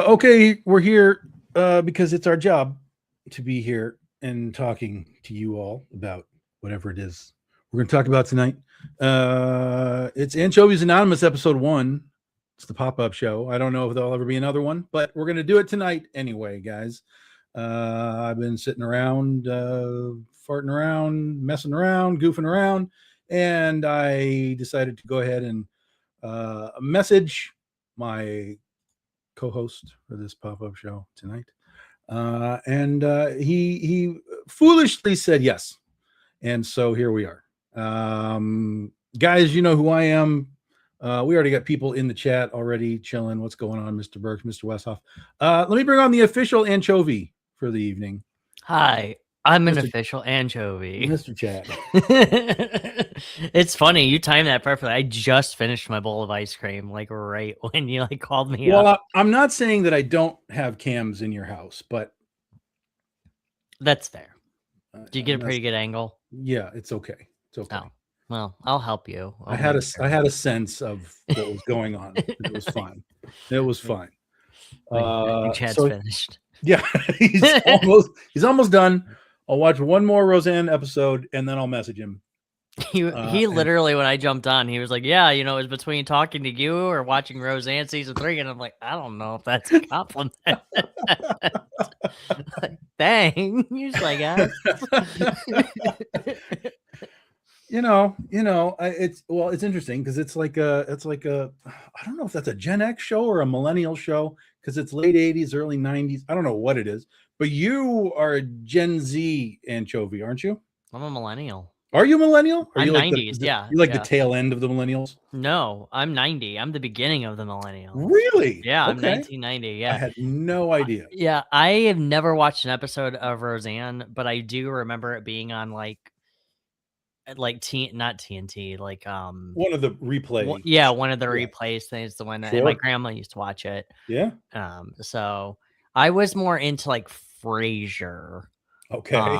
Okay, we're here because it's our job to be here and talking to you all about whatever it is we're going to talk about tonight. It's Anchovies Anonymous, episode 1. It's the pop-up show. I don't know if there'll ever be another one, but we're going to do it tonight anyway, guys. I've been sitting around, farting around, messing around, goofing around, and I decided to go ahead and message my co-host for this pop-up show tonight, and he foolishly said yes, and so here we are. Guys, you know who I am. We already got people in the chat already chilling. What's going on, Mr. Burks, Mr. Westhoff? Let me bring on the official anchovy for the evening. Hi, I'm an official anchovy. Mr. Chat. It's funny, you timed that perfectly. I just finished my bowl of ice cream, like right when you like called me up. I'm not saying that I don't have cams in your house, but that's fair. Do you get a pretty good angle? Yeah, it's okay. It's okay. Oh, well, I'll help you. I had a sense of what was going on. It was fine. It was fine. Chad's finished. Yeah, he's almost done. I'll watch one more Roseanne episode and then I'll message him. He literally, when I jumped on, he was like, yeah, you know, it was between talking to you or watching Roseanne season 3. And I'm like, I don't know if that's a compliment. Like, dang. He's like, it's interesting because it's like a I don't know if that's a Gen X show or a millennial show because it's late 80s, early 90s. I don't know what it is, but you are a Gen Z anchovy, aren't you? I'm a millennial. Are you millennial? I'm 90s, yeah. You're like the tail end of the millennials? No, I'm 90. I'm the beginning of the millennials. Really? Yeah, I'm 1990, yeah. I had no idea. Yeah, I have never watched an episode of Roseanne, but I do remember it being on not TNT, like one of the replays. One of the replays things, the one that my grandma used to watch it. Yeah. So I was more into like Frasier. Okay.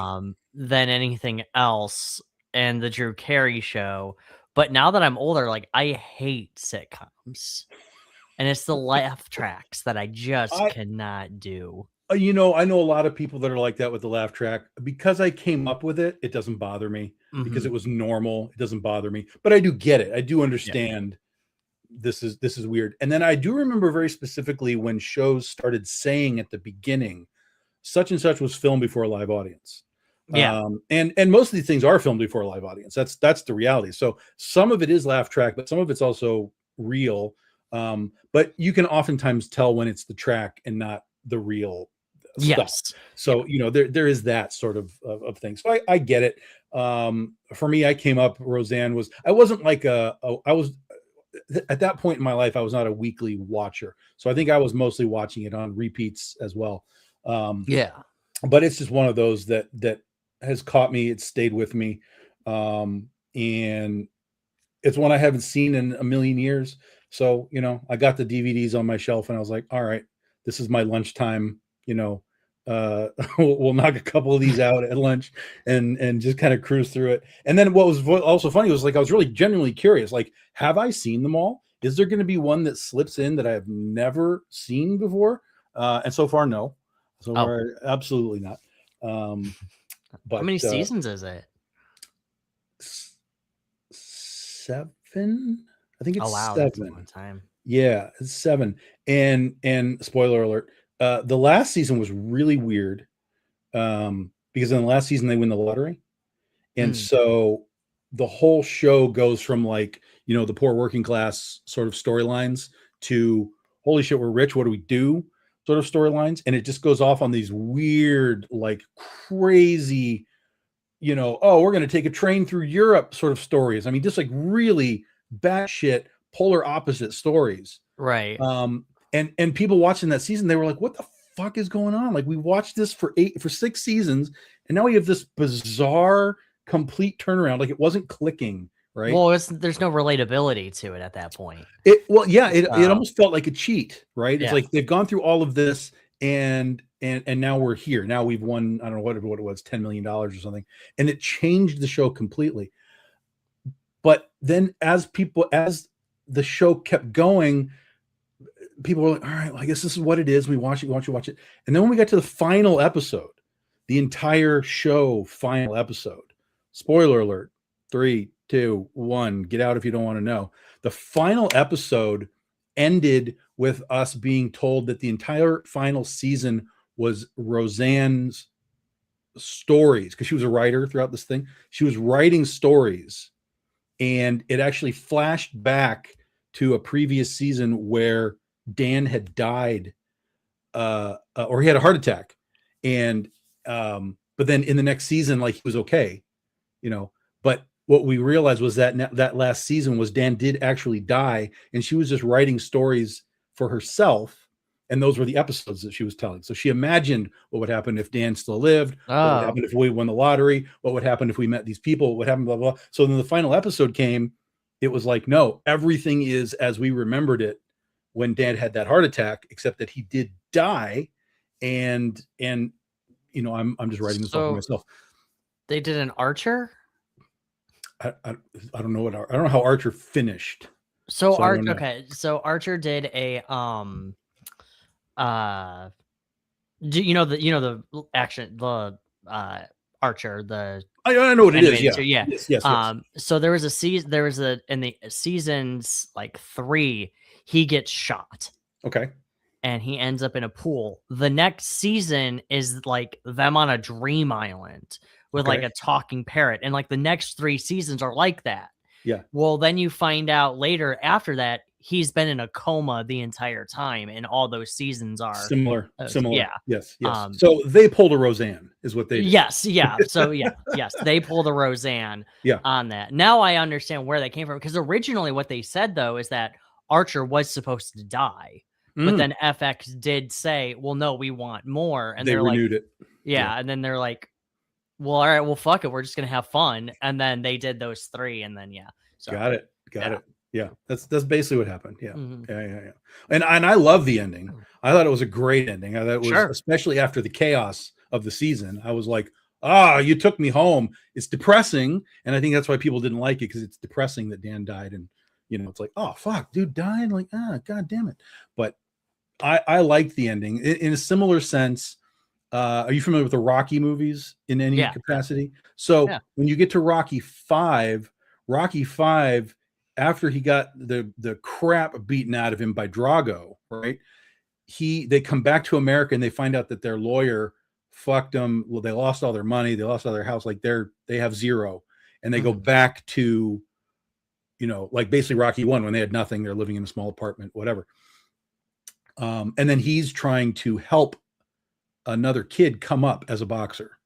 Than anything else. And the Drew Carey show. But now that I'm older, like I hate sitcoms. And it's the laugh tracks that I just cannot do. You know, I know a lot of people that are like that with the laugh track. Because I came up with it, it doesn't bother me. Because it was normal, it doesn't bother me. But I do get it. I do understand this is weird. And then I do remember very specifically when shows started saying at the beginning, such and such was filmed before a live audience. Yeah. And most of these things are filmed before a live audience. That's the reality. So some of it is laugh track, but some of it's also real. But you can oftentimes tell when it's the track and not the real stuff. So, you know, there is that sort of thing. So I get it. For me, I came up, Roseanne I wasn't like I was at that point in my life, I was not a weekly watcher. So I think I was mostly watching it on repeats as well. But it's just one of those that has caught me. It's stayed with me. And it's one I haven't seen in a million years. So, you know, I got the DVDs on my shelf and I was like, all right, this is my lunchtime, you know, we'll knock a couple of these out at lunch and just kind of cruise through it. And then what was also funny was like, I was really genuinely curious, like, have I seen them all? Is there going to be one that slips in that I have never seen before? And so far, no. So far, absolutely not. But how many seasons is it? 7. I think it's 7. That's a long time. Yeah, it's 7. And spoiler alert, the last season was really weird. Because in the last season they win the lottery. And so the whole show goes from like, the poor working class sort of storylines to holy shit, we're rich, what do we do sort of storylines. And it just goes off on these weird, like crazy, oh, we're going to take a train through Europe sort of stories. I mean, just like really batshit polar opposite stories. Right. And people watching that season, they were like, what the fuck is going on? Like, we watched this for 6 seasons, and now we have this bizarre complete turnaround. Like, it wasn't clicking, right? Well, there's no relatability to it at that point. It almost felt like a cheat, right? It's Yeah. like they've gone through all of this, and now we're here. Now we've won, I don't know what it was, $10 million or something, and it changed the show completely. But then as the show kept going, people were like, all right, well, I guess this is what it is. We watch it. And then when we got to the final episode, the entire show final episode, spoiler alert, 3, 2, 1, get out if you don't want to know. The final episode ended with us being told that the entire final season was Roseanne's stories, because she was a writer throughout this thing. She was writing stories, and it actually flashed back to a previous season where Dan had died, or he had a heart attack, and but then in the next season, like, he was okay, But what we realized was that last season was Dan did actually die, and she was just writing stories for herself, and those were the episodes that she was telling. So she imagined what would happen if Dan still lived, what would happen if we won the lottery, what would happen if we met these people, what would happen, blah, blah, blah. So then the final episode came, it was like, no, everything is as we remembered it when Dan had that heart attack, except that he did die, and I'm just writing this off for myself. They did an Archer. I don't know I don't know how Archer finished. So Archer did a the action, the Archer, the I know what it is. Yeah. Yes. So there was a season. In the seasons like 3, he gets shot. Okay. And he ends up in a pool. The next season is like them on a dream island with like a talking parrot, and like the next 3 seasons are like that. Yeah. Well, then you find out later after that he's been in a coma the entire time, and all those seasons are similar. Yeah. Yes. So they pulled a Roseanne, is what they did. Yes. Yeah. So yes, they pulled a Roseanne. On that. Now I understand where they came from, because originally what they said though is that Archer was supposed to die, but then FX did say, "Well, no, we want more," and they renewed it. Yeah, and then they're like, well, all right, well, fuck it, we're just gonna have fun, and then they did those 3, and then So got it. Yeah, that's basically what happened. Yeah. Mm-hmm. Yeah. And I love the ending. I thought it was a great ending. I thought it was, especially after the chaos of the season, I was like, you took me home. It's depressing, and I think that's why people didn't like it, because it's depressing that Dan died, and it's like, oh fuck, dude died, like, god damn it. But I liked the ending in a similar sense. Are you familiar with the Rocky movies in any capacity? So when you get to Rocky 5, after he got the crap beaten out of him by Drago, right? They come back to America, and they find out that their lawyer fucked them. Well, they lost all their money, they lost all their house, like they have zero, and they go back to, like basically Rocky 1, when they had nothing, they're living in a small apartment, whatever. And then he's trying to help another kid come up as a boxer.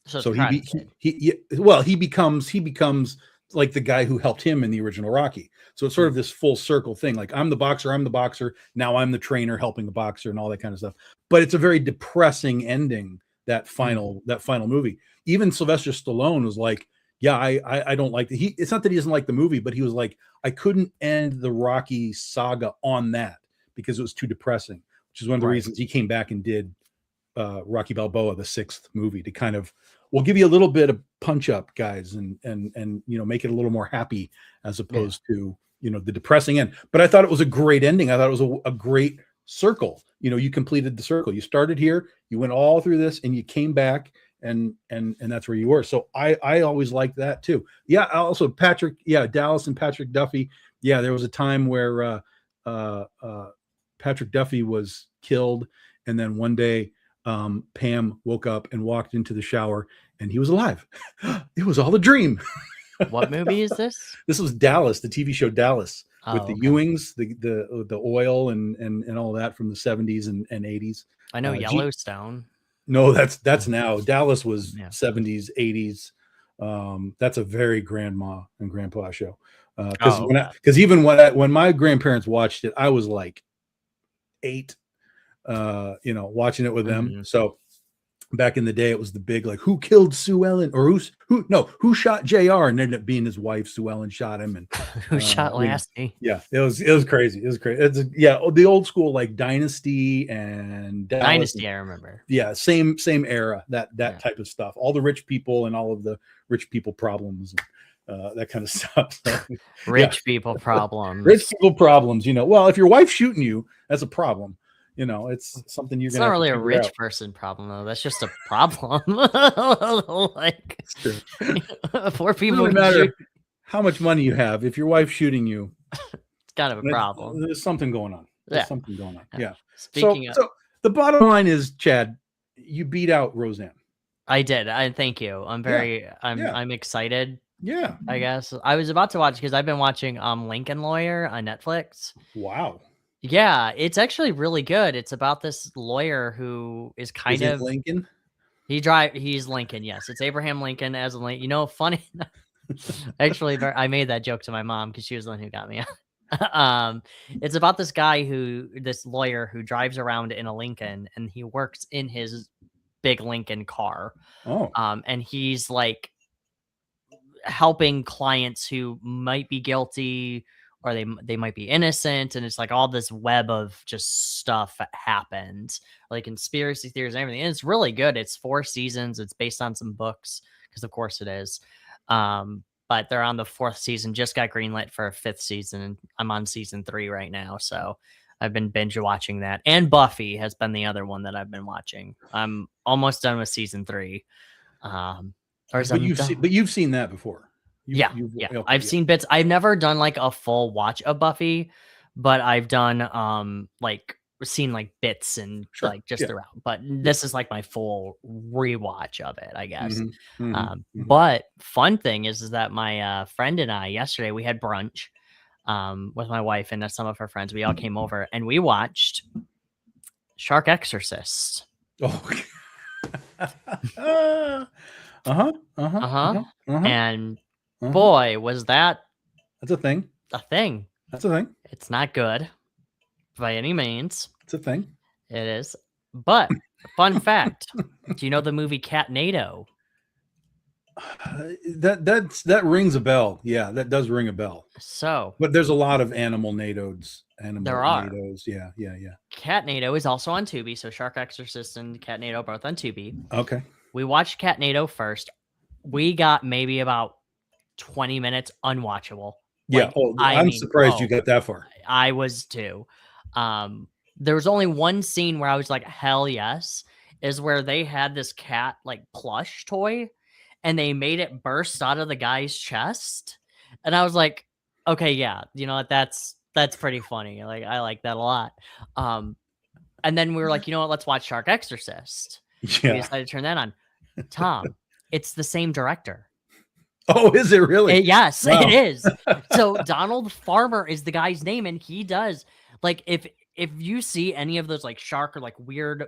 So he becomes like the guy who helped him in the original Rocky. So it's sort of this full circle thing. Like, I'm the boxer. Now I'm the trainer helping the boxer and all that kind of stuff. But it's a very depressing ending, that final movie. Even Sylvester Stallone was like, yeah, I don't like it. It's not that he doesn't like the movie, but he was like, I couldn't end the Rocky saga on that because it was too depressing, which is one of the reasons he came back and did Rocky Balboa, the 6th movie, to kind of, we'll give you a little bit of punch up, guys, and make it a little more happy, as opposed to the depressing end. But I thought it was a great ending. I thought it was a great circle. You completed the circle. You started here, you went all through this, and you came back, and that's where you were. So I always liked that too. Yeah. Also Dallas and Patrick Duffy. Yeah, there was a time where Patrick Duffy was killed, and then one day Pam woke up and walked into the shower, and he was alive. It was all a dream. What movie is this? This was Dallas, the TV show Dallas, with Oh, the okay. Ewings, the oil and all that from the 70s and 80s. I know Yellowstone. No, that's now. Dallas was Yeah. 70s, 80s. That's a very grandma and grandpa show. Because Oh, even when my grandparents watched it, I was like 8, watching it with them. mhm. So back in the day, it was the big like who killed Sue Ellen or who shot JR, and ended up being his wife. Sue Ellen shot him, and Who shot Lassie? yeah, it was crazy. It was crazy. The old school like Dynasty and Dallas. Dynasty, I remember. Yeah, same era, that Yeah. type of stuff. All the rich people and all of the rich people problems, that kind of stuff. So, Rich people problems. rich people problems. Well, if your wife's shooting you, that's a problem. It's something you're It's gonna not have to really a figure rich out. person problem though. That's just a problem. Like It's true. poor It people doesn't who matter shoot, how much money you have. If your wife's shooting you, it's kind of a problem. there's something going on. There's Yeah. something going on. Yeah. Yeah. Speaking of, So the bottom line is, Chad, you beat out Roseanne. I did. I thank you. I'm Yeah. I'm excited. Yeah. I guess I was about to watch because I've been watching Lincoln Lawyer on Netflix. Wow. Yeah, it's actually really good. It's about this lawyer who is kind Is it of Lincoln? he's Lincoln. Yes, it's Abraham Lincoln as a funny. Actually, I made that joke to my mom because she was the one who got me. It's about this lawyer who drives around in a Lincoln, and he works in his big Lincoln car. Oh. And he's like helping clients who might be guilty or they might be innocent, and it's like all this web of just stuff that happened, like conspiracy theories and everything. And it's really good. It's 4 seasons. It's based on some books because of course it is. But they're on the 4th season, just got greenlit for a 5th season, and I'm on season 3 right now, so I've been binge watching that. And Buffy has been the other one that I've been watching. I'm almost done with season 3. But you've seen that before. Yeah. Okay, I've seen bits. I've never done like a full watch of Buffy, but I've done like seen like bits and Sure. like just throughout. But this is like my full rewatch of it, I guess. But fun thing is that my friend and I yesterday we had brunch with my wife and some of her friends. We all came over and we watched Shark Exorcist. Oh. And boy, was that's a thing. a thing. That's a thing. It's not good by any means. It's a thing. It is. But fun fact, do you know the movie Catnado? That rings a bell. Yeah, that does ring a bell. So, but there's a lot of animal nados. There are. Nados. Yeah. Catnado is also on Tubi. So Shark Exorcist and Catnado both on Tubi. Okay. We watched Catnado first. We got maybe about 20 minutes unwatchable. Yeah. I'm surprised you got that far. I was too. There was only one scene where I was like, hell yes, is where they had this cat like plush toy and they made it burst out of the guy's chest. And I was like, okay, yeah, that's pretty funny. Like, I like that a lot. And then we were like, you know what, let's watch Shark Exorcist. Yeah. We decided to turn that on. Tom, it's the same director. Oh, is it really? Yes, wow. It is. So Donald Farmer is the guy's name, and he does like if you see any of those like shark or like weird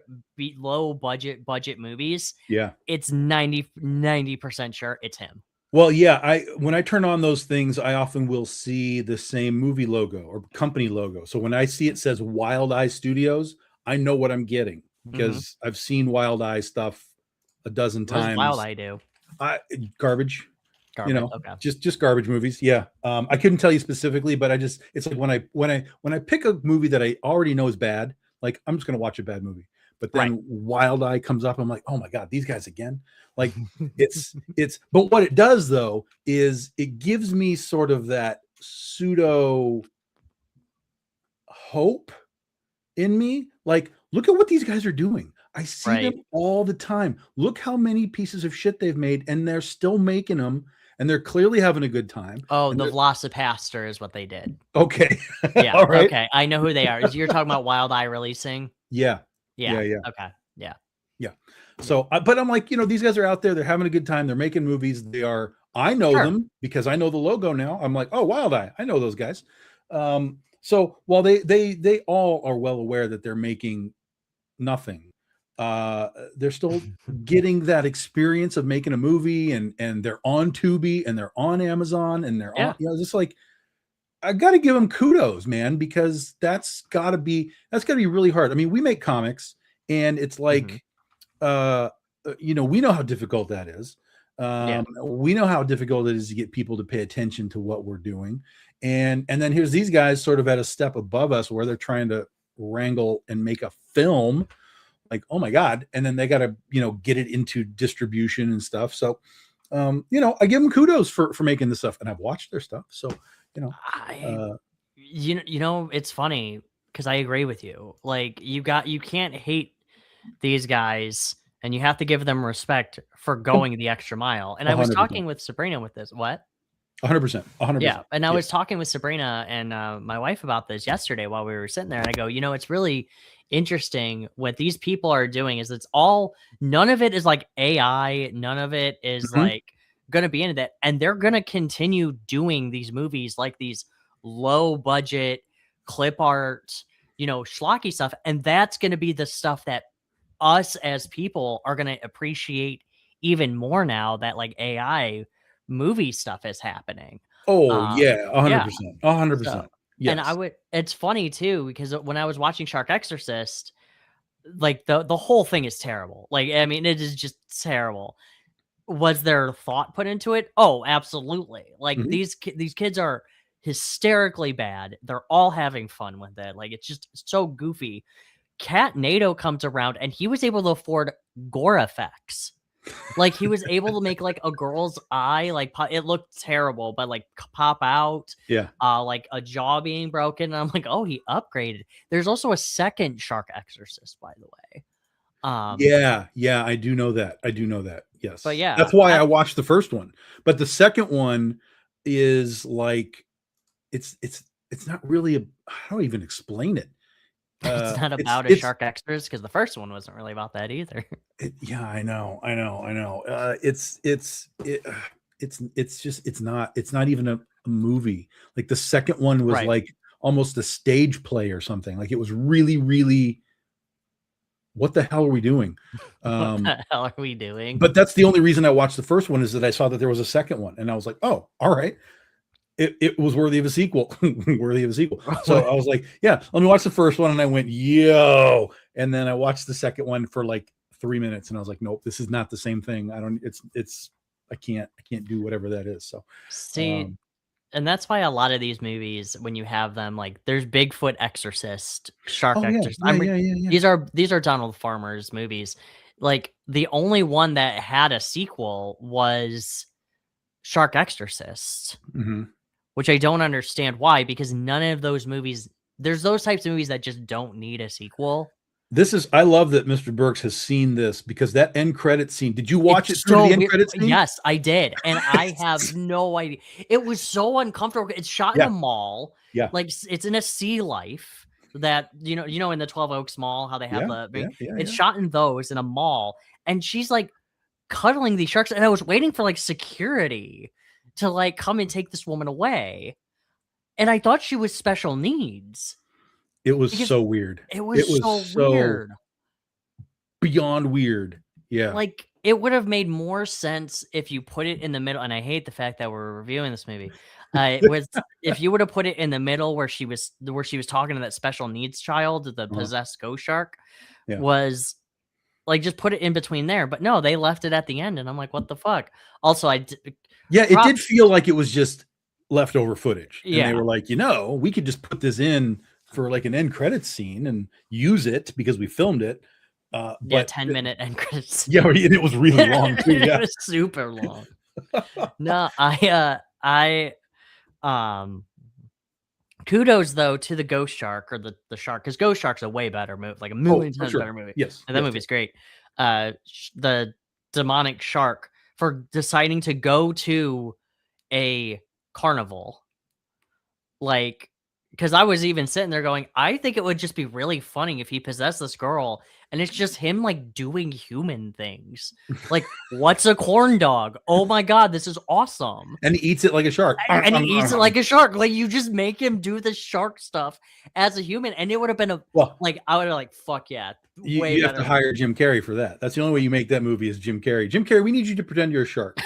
low budget movies, yeah, it's 90% sure it's him. Well, yeah, when I turn on those things, I often will see the same movie logo or company logo. So when I see it says Wild Eye Studios, I know what I'm getting because I've seen Wild Eye stuff a dozen times. What does Wild Eye do? Garbage. Okay. just garbage movies. Yeah. I couldn't tell you specifically, but it's like when I pick a movie that I already know is bad, like I'm just going to watch a bad movie. But then Wild Eye comes up. I'm like, oh my God, these guys again. Like but what it does though, is it gives me sort of that pseudo hope in me. Like, look at what these guys are doing. I see them all the time. Look how many pieces of shit they've made and they're still making them. And they're clearly having a good time. Oh, the Velocipaster is what they did. Okay. Yeah. All right. Okay. I know who they are. You're talking about Wild Eye releasing? Yeah. Okay. Yeah. So, but I'm like, these guys are out there. They're having a good time. They're making movies. They are I know Sure. them because I know the logo now. I'm like, oh, Wild Eye, I know those guys. So while they all are well aware that they're making nothing, they're still getting that experience of making a movie, and they're on Tubi and they're on Amazon and they're on, Yeah. just like, I got to give them kudos, man, because that's got to be really hard. I mean, we make comics, and it's Mhm. like, we know how difficult that is. Yeah. We know how difficult it is to get people to pay attention to what we're doing, and then here's these guys sort of at a step above us, where they're trying to wrangle and make a film. Like, oh my god, and then they got to get it into distribution and stuff. So, I give them kudos for making this stuff, and I've watched their stuff. So, you know, I uh, it's funny because I agree with you. Like you can't hate these guys and you have to give them respect for going the extra mile. And I was 100%, talking with Sabrina with this. What? 100%, Yeah, 100%. and I Yeah. was talking with Sabrina and my wife about this yesterday while we were sitting there, and I go, it's really interesting what these people are doing. Is it's all none of it is like AI, none of it is Mhm. like going to be into that, and they're going to continue doing these movies like these low budget clip art, schlocky stuff, and that's going to be the stuff that us as people are going to appreciate even more now that like AI movie stuff is happening. Oh, Um, yeah, yeah. 100%, So, 100%. and I Yes. would, it's funny too, because when I was watching Shark Exorcist, like the whole thing is terrible. Like, I mean, it is just terrible. Was there thought put into it? Oh, absolutely. Like Mhm. these kids are hysterically bad. They're all having fun with it. Like it's just so goofy. Cat NATO comes around and he was able to afford gore effects. Like, he was able to make, like, a girl's eye, like, it looked terrible, but, like, pop out, Yeah. like, a jaw being broken, and I'm like, "Oh, he upgraded." There's also a second Shark Exorcist, by the way. Yeah, yeah, I do know that, But yes. yeah, That's why I that watched the first one, but the second one is like, it's not really a how do I even explain it? it's not It's about a it's Shark Exorcist because the first one wasn't really about that either. yeah, I know, I know. It's just it's not even a movie. Like, the second one was Right. like almost a stage play or something. Like, it was really, really, what the hell are we doing? What Um, the hell are we doing? but that's the only reason I watched the first one, is that I saw that there was a second one, and I was like, oh, all right. It was worthy of a sequel, worthy of a sequel. So I was like, yeah, let me watch the first one, and I went, yo, and then I watched the second one for like 3 minutes, and I was like, nope, this is not the same thing. I don't. It's I can't do whatever that is. So, See, um, and that's why a lot of these movies, when you have them, like there's Bigfoot Exorcist, Shark oh yeah, Exorcist. yeah, yeah, yeah, yeah. These are Donald Farmer's movies. Like the only one that had a sequel was Shark Exorcist, Mhm. which I don't understand why, because none of those movies, there's those types of movies that just don't need a sequel. I love that Mr. Burks has seen this, because that end credit scene. Did you watch it It's through to so the end weird. credit scene? Yes, I did, and I have no idea. It was so uncomfortable. It's shot in a Yeah, mall, yeah, like it's in a sea life that in the 12 Oaks Mall how they have yeah, the yeah, big. yeah, It's yeah. shot in those in a mall, and she's like cuddling these sharks, and I was waiting for like security to like come and take this woman away, and I thought she was special needs It was because so weird. it It was was so so weird. beyond weird. Yeah. Like, it would have made more sense if you put it in the middle, and I hate the fact that we're reviewing this movie. It was if you would have put it in the middle where she was talking to that special needs child, the Uh-huh. possessed ghost shark, Yeah. was like, just put it in between there, but no, they left it at the end, and I'm like, "What the fuck?" Also, Yeah, it did props feel like it was just leftover footage, and they yeah, were like, we could just put this in for like an end credits scene and use it because we filmed it. yeah, But 10-minute end credits yeah, scene. and it was really long too. It Yeah. was super long. No, um kudos though to the Ghost Shark or the shark, because Ghost Shark's a way better movie, like a Oh, million for times sure. better movie, Yes, and that yes, yes. movie's great. The demonic shark for deciding to go to a carnival, like, because I was even sitting there going, I think it would just be really funny if he possessed this girl and it's just him like doing human things. Like, what's a corn dog? Oh my god, this is awesome. And he eats it like a shark. And he eats it like a shark. Like, you just make him do the shark stuff as a human, and it would have been I would have like, fuck yeah. You have to hire Jim Carrey for that. That's the only way you make that movie is Jim Carrey. Jim Carrey, we need you to pretend you're a shark.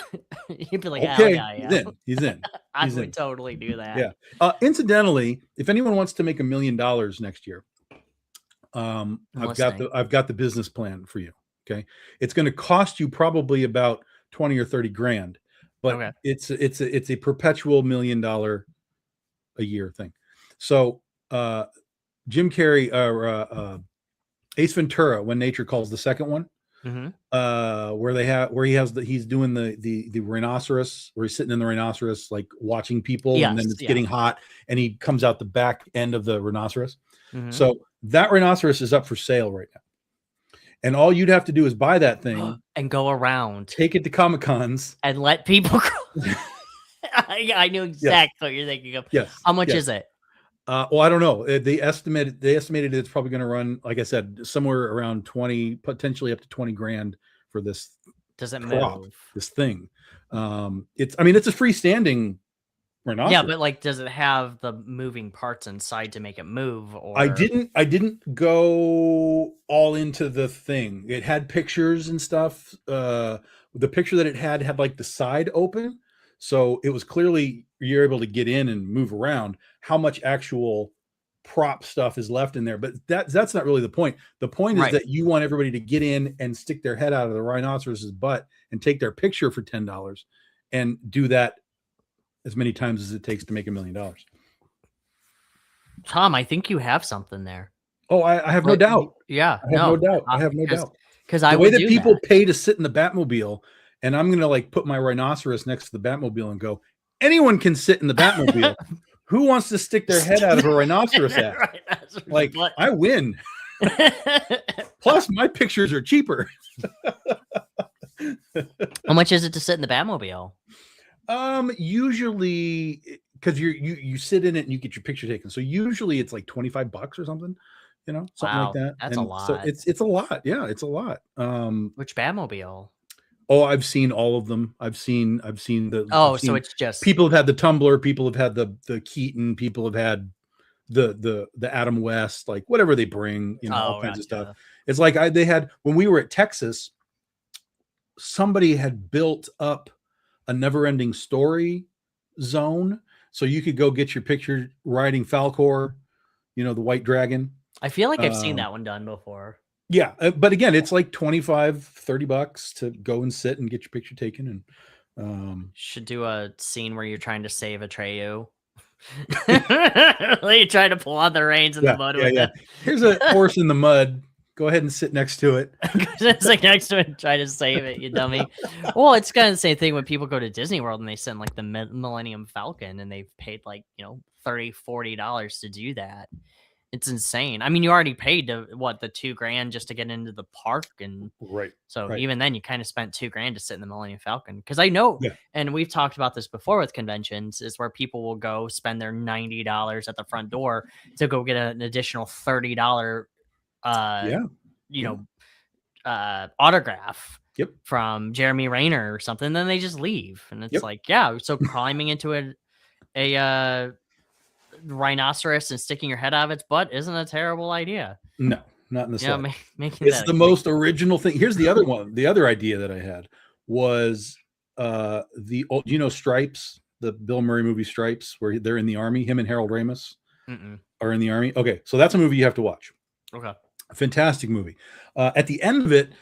You'd be like, okay, yeah. He's in. I would totally do that. Yeah. Incidentally, if anyone wants to make $1 million next year, I've got the business plan for you. Okay. It's going to cost you probably about 20 or 30 grand, but it's a perpetual $1 million a year thing. So, Jim Carrey, Ace Ventura, When Nature Calls, the second one, he's doing the rhinoceros, where he's sitting in the rhinoceros, like watching people, and then it's getting hot, and he comes out the back end of the rhinoceros. So that rhinoceros is up for sale right now, and all you'd have to do is buy that thing and go around, take it to Comic-Cons, and let people go. I knew exactly what you're thinking of. Yes. How much is it? Well, I don't know. They estimated it's probably going to run, like I said, somewhere around 20, potentially up to 20 grand for this. Does it move? This thing? It's a freestanding rhinoceros. Yeah, but like, does it have the moving parts inside to make it move? Or I didn't go all into the thing. It had pictures and stuff. The picture that it had like the side open. So it was clearly you're able to get in and move around. How much actual prop stuff is left in there? But that's not really the point. The point is that you want everybody to get in and stick their head out of the rhinoceros's butt and take their picture for $10 and do that as many times as it takes to make $1 million. Tom, I think you have something there. Oh, I have no doubt. Yeah, I have no doubt. I have no doubt. Because the way that people pay to sit in the Batmobile, and I'm going to like put my rhinoceros next to the Batmobile and go, anyone can sit in the Batmobile. Who wants to stick their head out of a rhinoceros hat? Like, I win. Plus, my pictures are cheaper. How much is it to sit in the Batmobile? Usually, because you sit in it and you get your picture taken. So usually it's like $25 or something, something like that. That's a lot. So it's a lot. Yeah, it's a lot. Which Batmobile? Oh, I've seen all of them. I've seen the. So it's just people have had the Tumbler, people have had the Keaton, people have had the Adam West, like whatever they bring, all kinds of stuff. It's like they had when we were at Texas, somebody had built up a never-ending story zone, so you could go get your picture riding Falcor, the white dragon. I feel like I've seen that one done before. Yeah, but again, it's like $25-$30 to go and sit and get your picture taken. And should do a scene where you're trying to save Atreyu. You try to pull on the reins in the mud. Here's a horse in the mud. Go ahead and sit next to it. Sit next to it and try to save it, you dummy. Well, it's kind of the same thing when people go to Disney World and they send like the Millennium Falcon and they've paid like, $30-$40 to do that. It's insane. I mean, you already paid the $2,000 just to get into the park, and even then, you kind of spent $2,000 to sit in the Millennium Falcon. Because I know, and we've talked about this before with conventions, is where people will go spend their $90 at the front door to go get an additional $30, autograph from Jeremy Renner or something. Then they just leave, and it's so climbing into a rhinoceros and sticking your head out of its butt isn't a terrible idea. No, not in the slightest. It's the most original thing. Here's the other one. The other idea that I had was Stripes, the Bill Murray movie Stripes, where they're in the army. Him and Harold Ramis are in the army. Okay, so that's a movie you have to watch. Okay, a fantastic movie. At the end of it,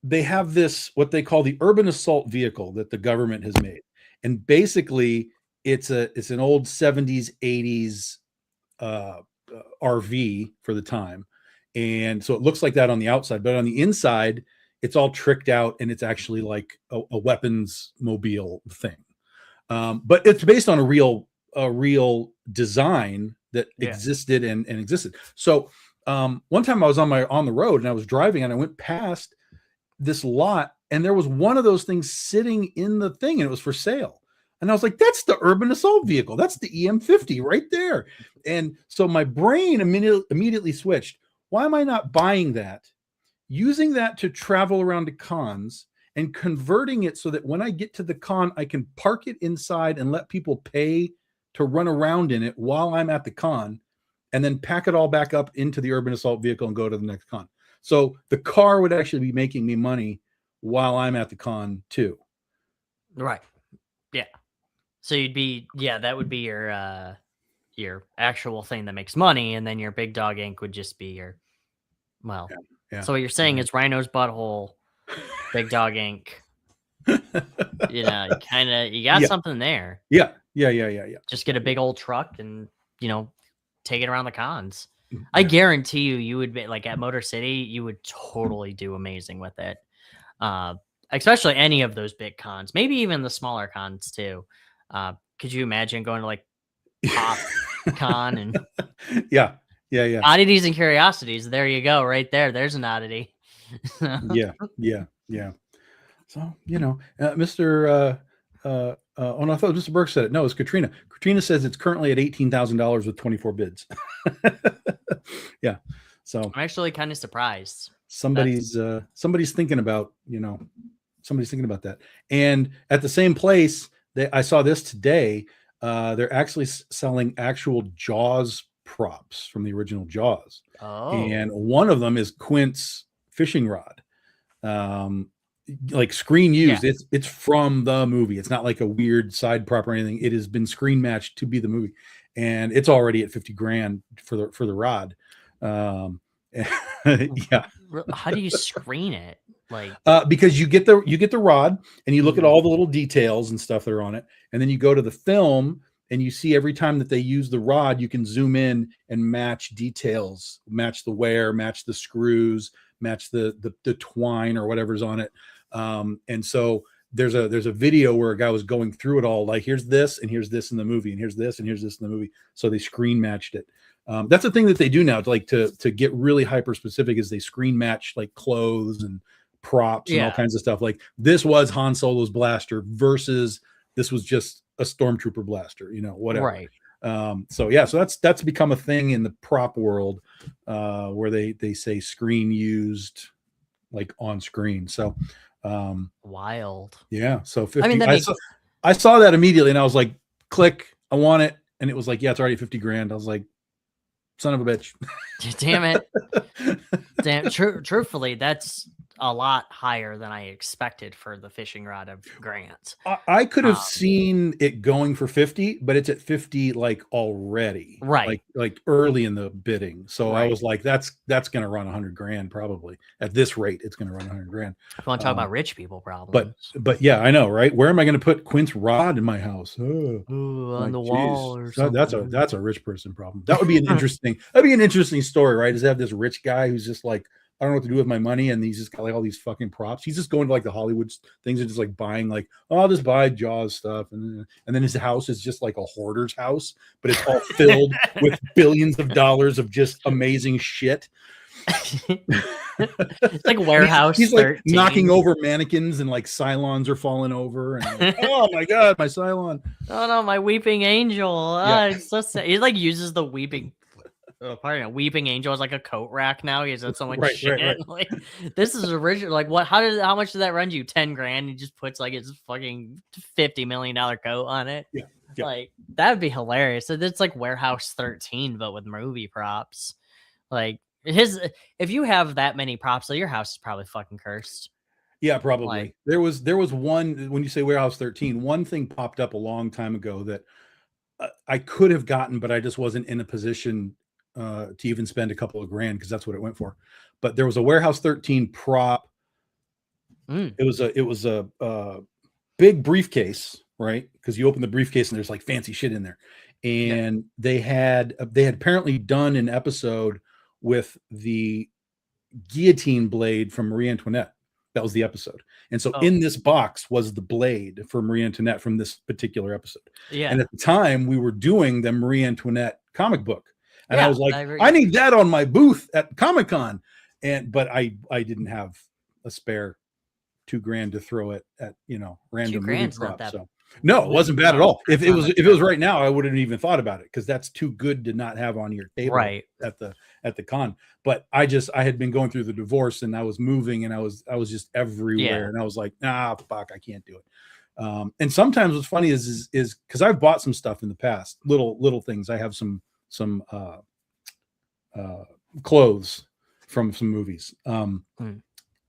they have this what they call the urban assault vehicle that the government has made, and basically it's an old 70s 80s RV for the time, and so it looks like that on the outside, but on the inside it's all tricked out and it's actually like a weapons mobile thing, but it's based on a real design that existed and existed. So one time I was on the road and I was driving and I went past this lot and there was one of those things sitting in the thing and it was for sale. And I was like, that's the urban assault vehicle. That's the EM50 right there. And so my brain immediately switched. Why am I not buying that using that to travel around to cons and converting it so that when I get to the con, I can park it inside and let people pay to run around in it while I'm at the con, and then pack it all back up into the urban assault vehicle and go to the next con. So the car would actually be making me money while I'm at the con too. Right. Yeah. So you'd be, that would be your actual thing that makes money, and then your Big Dog Inc. would just be your, well. Yeah. So what you're saying is Rhino's Butthole, Big Dog Inc. You got something there. Yeah. Just get a big old truck and take it around the cons. Yeah. I guarantee you would be like at Motor City, you would totally do amazing with it. Especially any of those big cons, maybe even the smaller cons too. Could you imagine going to like Pop Con and yeah. Oddities and Curiosities? There you go, right there. There's an oddity. Yeah. So Mr. Oh no, I thought Mr. Burke said it. No, it's Katrina. Katrina says it's currently at $18,000 with 24 bids. Yeah. So I'm actually kind of surprised. Somebody's thinking about, somebody's thinking about that. And at the same place, I saw this today. They're actually selling actual Jaws props from the original Jaws. Oh. And one of them is Quint's fishing rod. Like screen used. Yeah. It's from the movie. It's not like a weird side prop or anything. It has been screen matched to be the movie, and it's already at $50,000 for the rod. Yeah. How do you screen it? Like because you get the rod and you look at all the little details and stuff that are on it, and then you go to the film and you see every time that they use the rod, you can zoom in and match details, match the wear, match the screws, match the twine or whatever's on it. And so there's a video where a guy was going through it all, like here's this and here's this in the movie, and here's this and here's this in the movie. So they screen matched it. That's the thing that they do now to get really hyper specific, is they screen match like clothes and props and all kinds of stuff. Like this was Han Solo's blaster versus this was just a stormtrooper blaster, whatever. Right. So that's become a thing in the prop world, where they say screen used, like on screen. So wild. Yeah. So 50. I saw that immediately and I was like, click, I want it. And it was like, yeah, it's already $50,000. I was like, son of a bitch. Damn it. Damn. Truthfully, that's a lot higher than I expected for the fishing rod of Grant. I could have seen it going for 50, but it's at 50 like already, right? Like early in the bidding. So right. I was like, that's going to run $100,000 probably. At this rate, it's going to run $100,000. If you want to talk about rich people problems, but yeah, I know, right? Where am I going to put Quint's rod in my house? On the wall or something. That's a rich person problem. That would be an interesting story, right? Is to have this rich guy who's just like, I don't know what to do with my money, and he's just got like all these fucking props. He's just going to like the Hollywood things and just like buying like, oh, I'll just buy Jaws stuff, and then his house is just like a hoarder's house, but it's all filled with billions of dollars of just amazing shit. It's like warehouse. He's like knocking over mannequins, and like Cylons are falling over, and like, oh my god, my Cylon! Oh no, my weeping angel! It's so sad. He like uses the weeping angel as like a coat rack now. He has so much shit. Right. Like, this is original. Like, what? How much did that run you? $10,000. He just puts like his fucking $50 million coat on it. Yeah. Like that would be hilarious. So it's like Warehouse 13, but with movie props. Like if you have that many props, so your house is probably fucking cursed. Yeah, probably. Like, there was one, when you say Warehouse 13, one thing popped up a long time ago that I could have gotten, but I just wasn't in a position to even spend a couple of grand, because that's what it went for. But there was a Warehouse 13 prop. It was a big briefcase, right? Because you open the briefcase and there's like fancy shit in there. And they had apparently done an episode with the guillotine blade from Marie Antoinette. That was the episode. And so in this box was the blade for Marie Antoinette from this particular episode. Yeah. And at the time we were doing the Marie Antoinette comic book. And I was like, I need that on my booth at Comic-Con. But I didn't have a spare $2,000 to throw it at, random movie props. No, it wasn't bad at all. If That's it not was a if it was right now, I wouldn't have even thought about it because that's too good to not have on your table right. at the con. But I had been going through the divorce and I was moving and I was just everywhere Yeah. and I was like, nah, fuck, I can't do it. And sometimes what's funny is because I've bought some stuff in the past, little things. I have some clothes from some movies,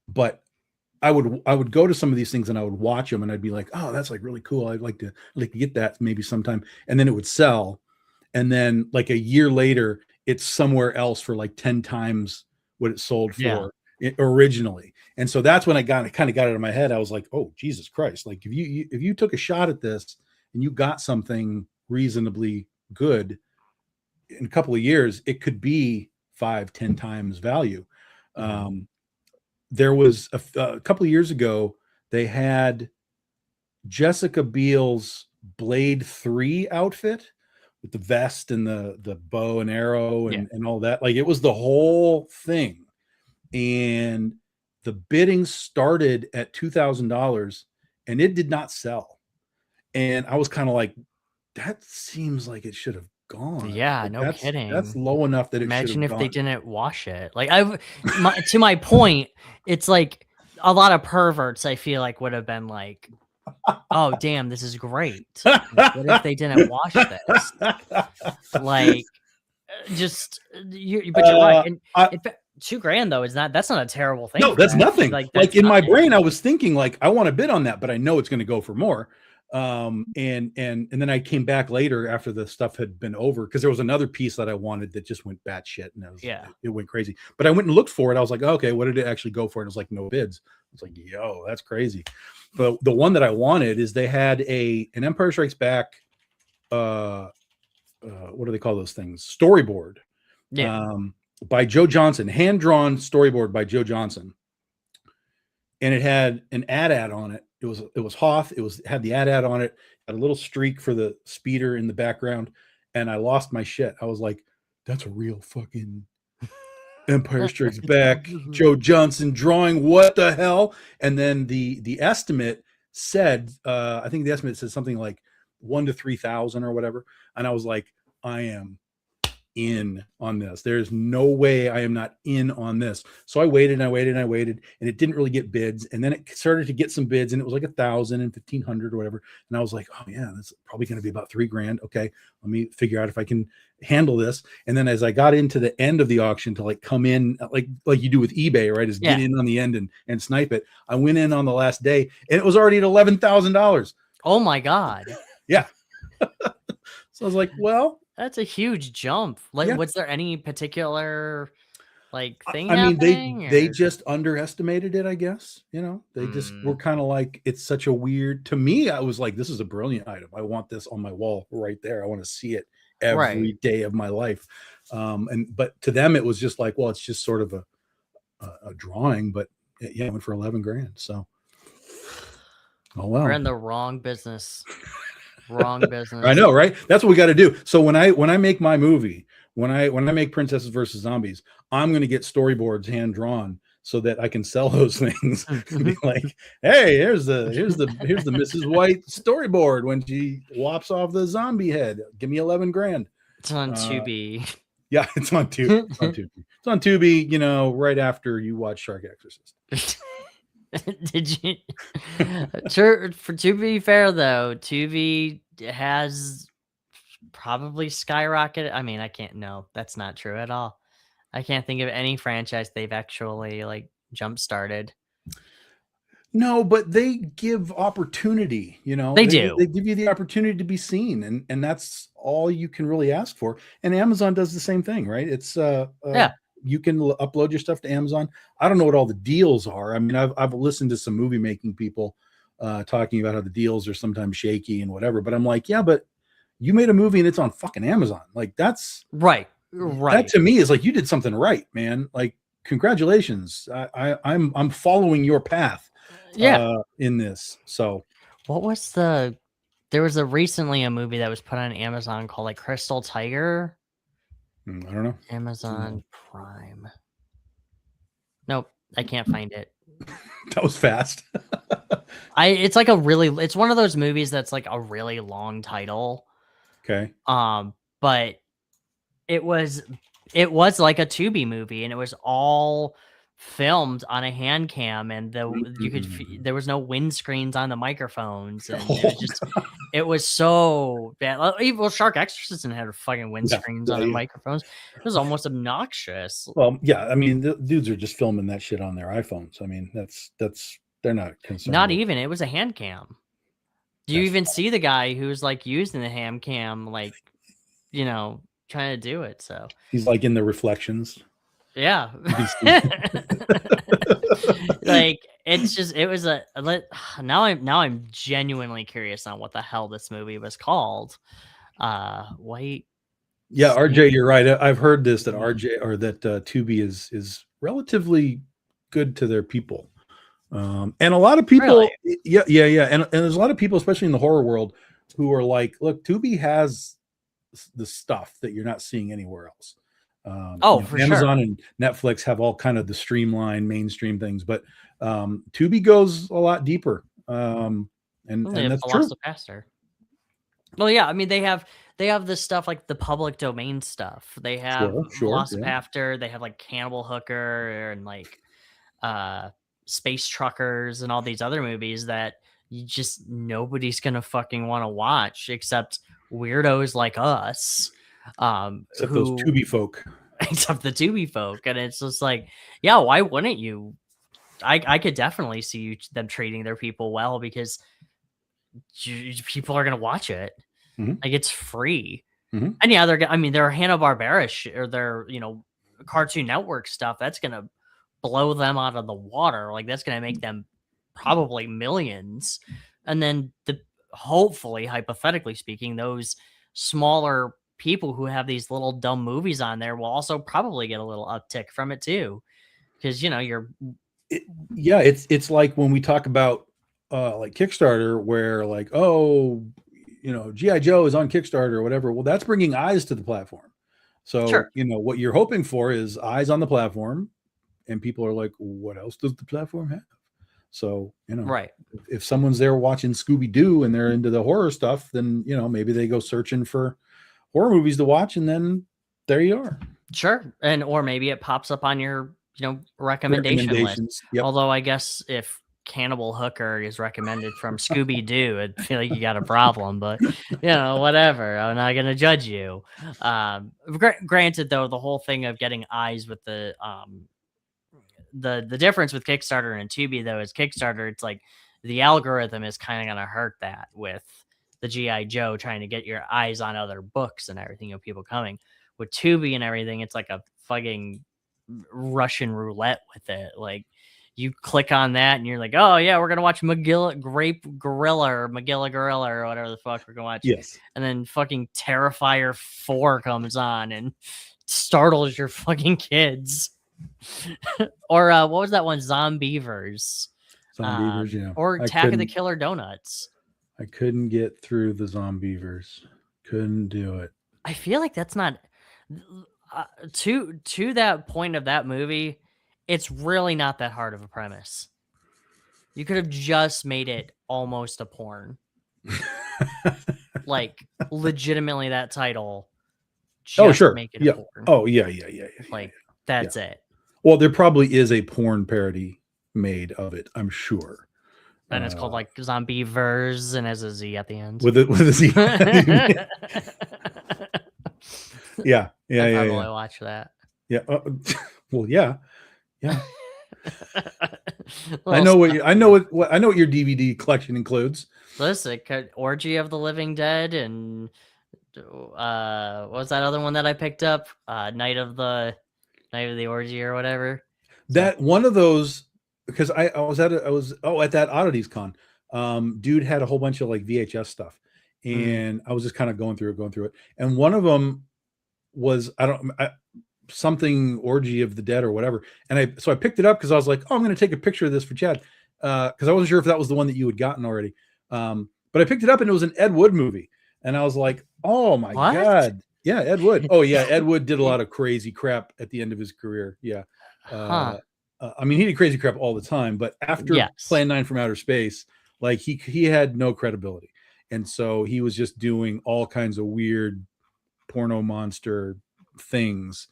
but I would go to some of these things and I would watch them and I'd be like, oh, that's like really cool. I'd like to get that maybe sometime. And then it would sell. And then like a year later, it's somewhere else for like 10 times what it sold for originally. And so that's when I kind of got it in my head. I was like, oh, Jesus Christ. Like if you took a shot at this and you got something reasonably good in a couple of years, it could be 5-10 times value. There was a couple of years ago, they had Jessica Biel's Blade 3 outfit with the vest and the bow and arrow and all that. Like it was the whole thing. And the bidding started at $2,000 and it did not sell. And I was kind of like, that seems like it should have gone. Yeah, Like no kidding. that's low enough that it should Imagine have if they gone. didn't wash it. Like to my point, it's like a lot of perverts I feel like would have been like, oh damn, this is great. Like, what if they didn't wash this? Like just but you're right. And $2,000 though that's not a terrible thing. No, that's nothing. Like in my brain, I was thinking like I want to bid on that, but I know it's going to go for more. And then I came back later after the stuff had been over because there was another piece that I wanted that just went batshit and it went crazy. But I went and looked for it. I was like, okay, what did it actually go for? And it was like no bids. I was like, yo, that's crazy. But the one that I wanted is they had an Empire Strikes Back. What do they call those things? Storyboard. By Joe Johnson, hand-drawn storyboard by Joe Johnson. And it had an ad on it. It was Hoth. It had the ad on it, had a little streak for the speeder in the background. And I lost my shit. I was like, that's a real fucking Empire Strikes Back, Joe Johnson drawing. What the hell? And then the estimate said, I think the estimate said something like 1,000 to 3,000 or whatever. And I was like, I am in on this. There's no way I am not in on this. So I waited and I waited and I waited, and it didn't really get bids. And then it started to get some bids, and it was like 1,000 and 1,500 or whatever. And I was like, oh yeah, that's probably going to be about $3,000. Okay, let me figure out if I can handle this. And then as I got into the end of the auction to like come in, like you do with eBay, right? Is get in on the end and snipe it. I went in on the last day, and it was already at $11,000. Oh my god. Yeah. So I was like, well, that's a huge jump. Like, was there any particular like thing? I mean, they just underestimated it, I guess. You know, they just were kind of like, it's such a weird. To me, I was like, this is a brilliant item. I want this on my wall right there. I want to see it every day of my life. But to them, it was just like, well, it's just sort of a drawing. But yeah, it went for $11,000. So, oh well, we're in the wrong business. Wrong business. I know, right? That's what we got to do. So when I make my movie, when I make Princesses versus Zombies, I'm going to get storyboards hand drawn so that I can sell those things and be like, hey, here's the Mrs. White storyboard when she lops off the zombie head. Give me $11,000. It's on Tubi. Yeah, it's on Tubi. It's on Tubi. You know, right after you watch Shark Exorcist. Did you? Sure. To be fair, though, Tubi has probably skyrocketed. I mean, I can't. No, that's not true at all. I can't think of any franchise they've actually like jump started. No, but they give opportunity. You know, they do. They give you the opportunity to be seen, and that's all you can really ask for. And Amazon does the same thing, right? It's you can upload your stuff to Amazon. I don't know what all the deals are. I mean, I've listened to some movie making people talking about how the deals are sometimes shaky and whatever, but I'm like, yeah, but you made a movie and it's on fucking Amazon. Like that's right. That to me is like, you did something right, man. Like, congratulations. I'm following your path. In this. So what was there was recently a movie that was put on Amazon called like Crystal Tiger. I don't know. Amazon Prime. Nope, I can't find it. That was fast. It's like it's one of those movies that's like a really long title. Okay. But it was like a Tubi movie, and it was all filmed on a hand cam, and there was no windscreens on the microphones, and it was just it was so bad. Well, Shark Exorcism had fucking windscreens on their microphones. It was almost obnoxious. Well, yeah, I mean, the dudes are just filming that shit on their iPhones. I mean, that's they're not concerned. Not even, it was a hand cam. You even see the guy who's like using the hand cam, like, you know, trying to do it. So he's like in the reflections. Yeah. Like, it's just, it was now I'm genuinely curious on what the hell this movie was called. White. Yeah, RJ, you're right. I've heard this, that RJ, or that Tubi is relatively good to their people. And a lot of people, Really? yeah. And there's a lot of people, especially in the horror world, who are like, look, Tubi has the stuff that you're not seeing anywhere else. For Amazon sure. and Netflix have all kind of the streamlined mainstream things, but Tubi goes a lot deeper. And that's true. Faster. Well, yeah, I mean, they have this stuff like the public domain stuff. They have Velocipastor, they have like Cannibal Hooker, and like Space Truckers, and all these other movies that nobody's gonna fucking want to watch except weirdos like us. Except those Tubi folk. Except the Tubi folk. And it's just like, yeah, why wouldn't you? I could definitely see them treating their people well, because people are gonna watch it. Like, it's free. And yeah, they're Hanna-Barbera or their, Cartoon Network stuff. That's gonna blow them out of the water. Like, that's gonna make them probably millions. And then hopefully, hypothetically speaking, those smaller people who have these little dumb movies on there will also probably get a little uptick from it too. Because it's like when we talk about like Kickstarter, where like, oh, G.I. Joe is on Kickstarter or whatever. Well, that's bringing eyes to the platform. So, sure. What you're hoping for is eyes on the platform, and people are like, what else does the platform have? So, right. If someone's there watching Scooby-Doo and they're into the horror stuff, then, maybe they go searching for horror movies to watch, and then there you are. Sure. Or maybe it pops up on your, recommendation list. Yep. Although I guess if Cannibal Hooker is recommended from Scooby-Doo, I'd feel like you got a problem, but whatever. I'm not going to judge you. Granted though, the whole thing of getting eyes with the difference with Kickstarter and Tubi though is Kickstarter, it's like the algorithm is kind of going to hurt that with the G.I. Joe trying to get your eyes on other books and everything, people coming. With Tubi and everything, it's like a fucking Russian roulette with it. Like, you click on that and you're like, oh yeah, we're gonna watch Magilla Gorilla or whatever the fuck we're gonna watch. Yes. And then fucking Terrifier 4 comes on and startles your fucking kids. Or what was that one? Zombievers, yeah. Or Attack of the Killer Donuts. I couldn't get through the Zombievers. Couldn't do it. I feel like that's not to that point of that movie. It's really not that hard of a premise. You could have just made it almost a porn. Like, legitimately, that title. Sure. Make it a porn. Oh, yeah. Like, that's it. Well, there probably is a porn parody made of it, I'm sure. And it's called like Zombievers and has a Z at the end. With a Z. Yeah. I probably watch that. Yeah. Well, yeah. I know what your DVD collection includes. Listen, Orgy of the Living Dead, and what was that other one that I picked up? Night of the Orgy or whatever. That one of those, because I was at that Oddities Con. Dude had a whole bunch of like VHS stuff, and I was just kind of going through it, and one of them was something Orgy of the Dead or whatever, and I picked it up because I was like, oh, I'm going to take a picture of this for Chad, because I wasn't sure if that was the one that you had gotten already, but I picked it up and it was an Ed Wood movie, and I was like, oh my god, yeah, Ed Wood. Oh yeah, Ed Wood did a lot of crazy crap at the end of his career. Yeah. I mean, he did crazy crap all the time, but after Yes. Plan 9 from Outer Space, like he had no credibility, and so he was just doing all kinds of weird porno monster things.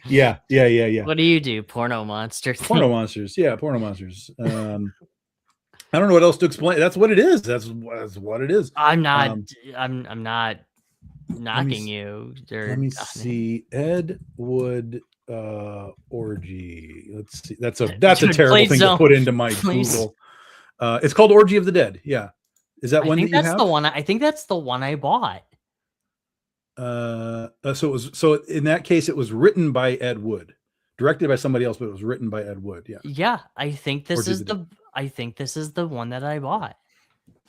Yeah. What do you do? Porno monster thing? Porno monsters. Yeah, porno monsters. I don't know what else to explain. That's what it is. That's what it is. I'm not. I'm not knocking you. Let me see. Ed Wood orgy. Let's see. That's a Dude, terrible thing to put into my please. Google. It's called Orgy of the Dead. Yeah. Is that I one think that you that's have? the one. I think that's the one I bought. So in that case, it was written by Ed Wood, directed by somebody else, but it was written by Ed Wood. Yeah. Yeah, I think this Orgy of is the Dead. I think this is the one that I bought.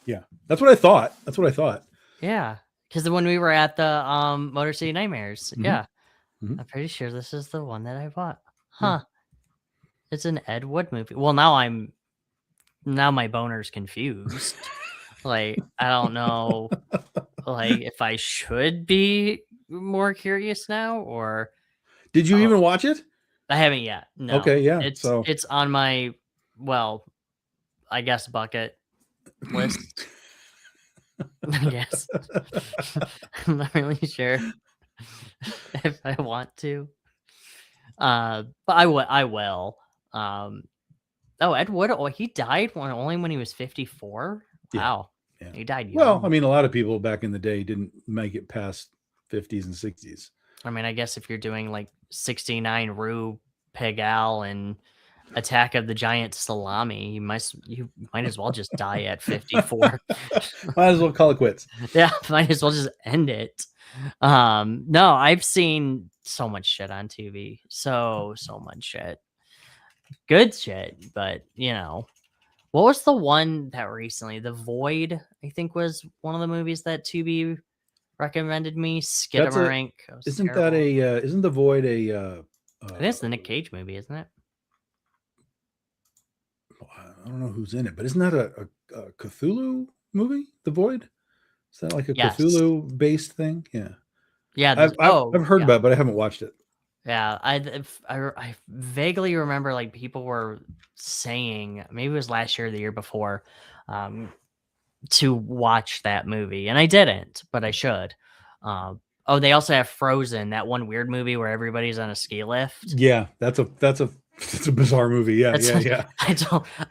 Yeah, that's what I thought. That's what I thought. Yeah, because when we were at the Motor City Nightmares, yeah, Mhm. I'm pretty sure this is the one that I bought. Yeah. Huh? It's an Ed Wood movie. Well, now my boner's confused. Like, I don't know, like if I should be more curious now, or Did you even watch it? I haven't yet. No. Okay, yeah. It's on my, well, I guess bucket list. I guess. I'm not really sure if I want to. But I will. Ed Wood, he died only when he was 54. Wow. Yeah. He died young. Well, I mean, a lot of people back in the day didn't make it past 50s and 60s. I mean, I guess if you're doing like 69 Rue, Pigal, and Attack of the Giant Salami, you might as well just die at 54. Might as well call it quits. Yeah, might as well just end it. No, I've seen so much shit on TV. So much shit. Good shit, but what was the one that recently? The Void, I think, was one of the movies that Tubi recommended me. Skidamarink. Isn't that isn't The Void a I think it's the Nick Cage movie, isn't it? I don't know who's in it, but isn't that a Cthulhu movie? The Void? Is that like a Cthulhu based thing? Yeah. Yeah. I've heard about it, but I haven't watched it. Yeah, I vaguely remember like people were saying, maybe it was last year or the year before, to watch that movie, and I didn't, but I should. They also have Frozen, that one weird movie where everybody's on a ski lift. Yeah, that's a bizarre movie. Yeah, yeah.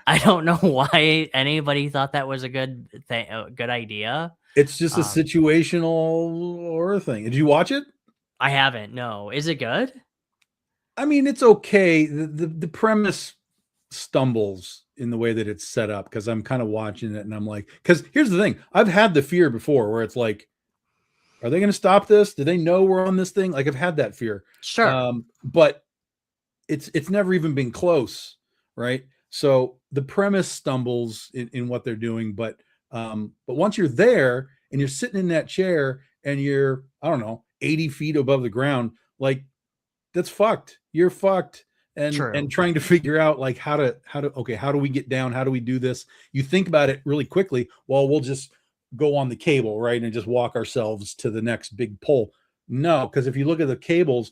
I don't know why anybody thought that was a good idea. It's just a situational horror thing. Did you watch it? I haven't. No. Is it good? I mean, it's okay. The premise stumbles in the way that it's set up, because I'm kind of watching it and I'm like, because here's the thing. I've had the fear before where it's like, are they going to stop this? Do they know we're on this thing? Like, I've had that fear. Sure. But it's never even been close. Right. So the premise stumbles in what they're doing. But once you're there and you're sitting in that chair and you're, I don't know, 80 feet above the ground, like, that's fucked. You're fucked. And trying to figure out like how do we get down? How do we do this? You think about it really quickly. Well, we'll just go on the cable, right? And just walk ourselves to the next big pole. No, because if you look at the cables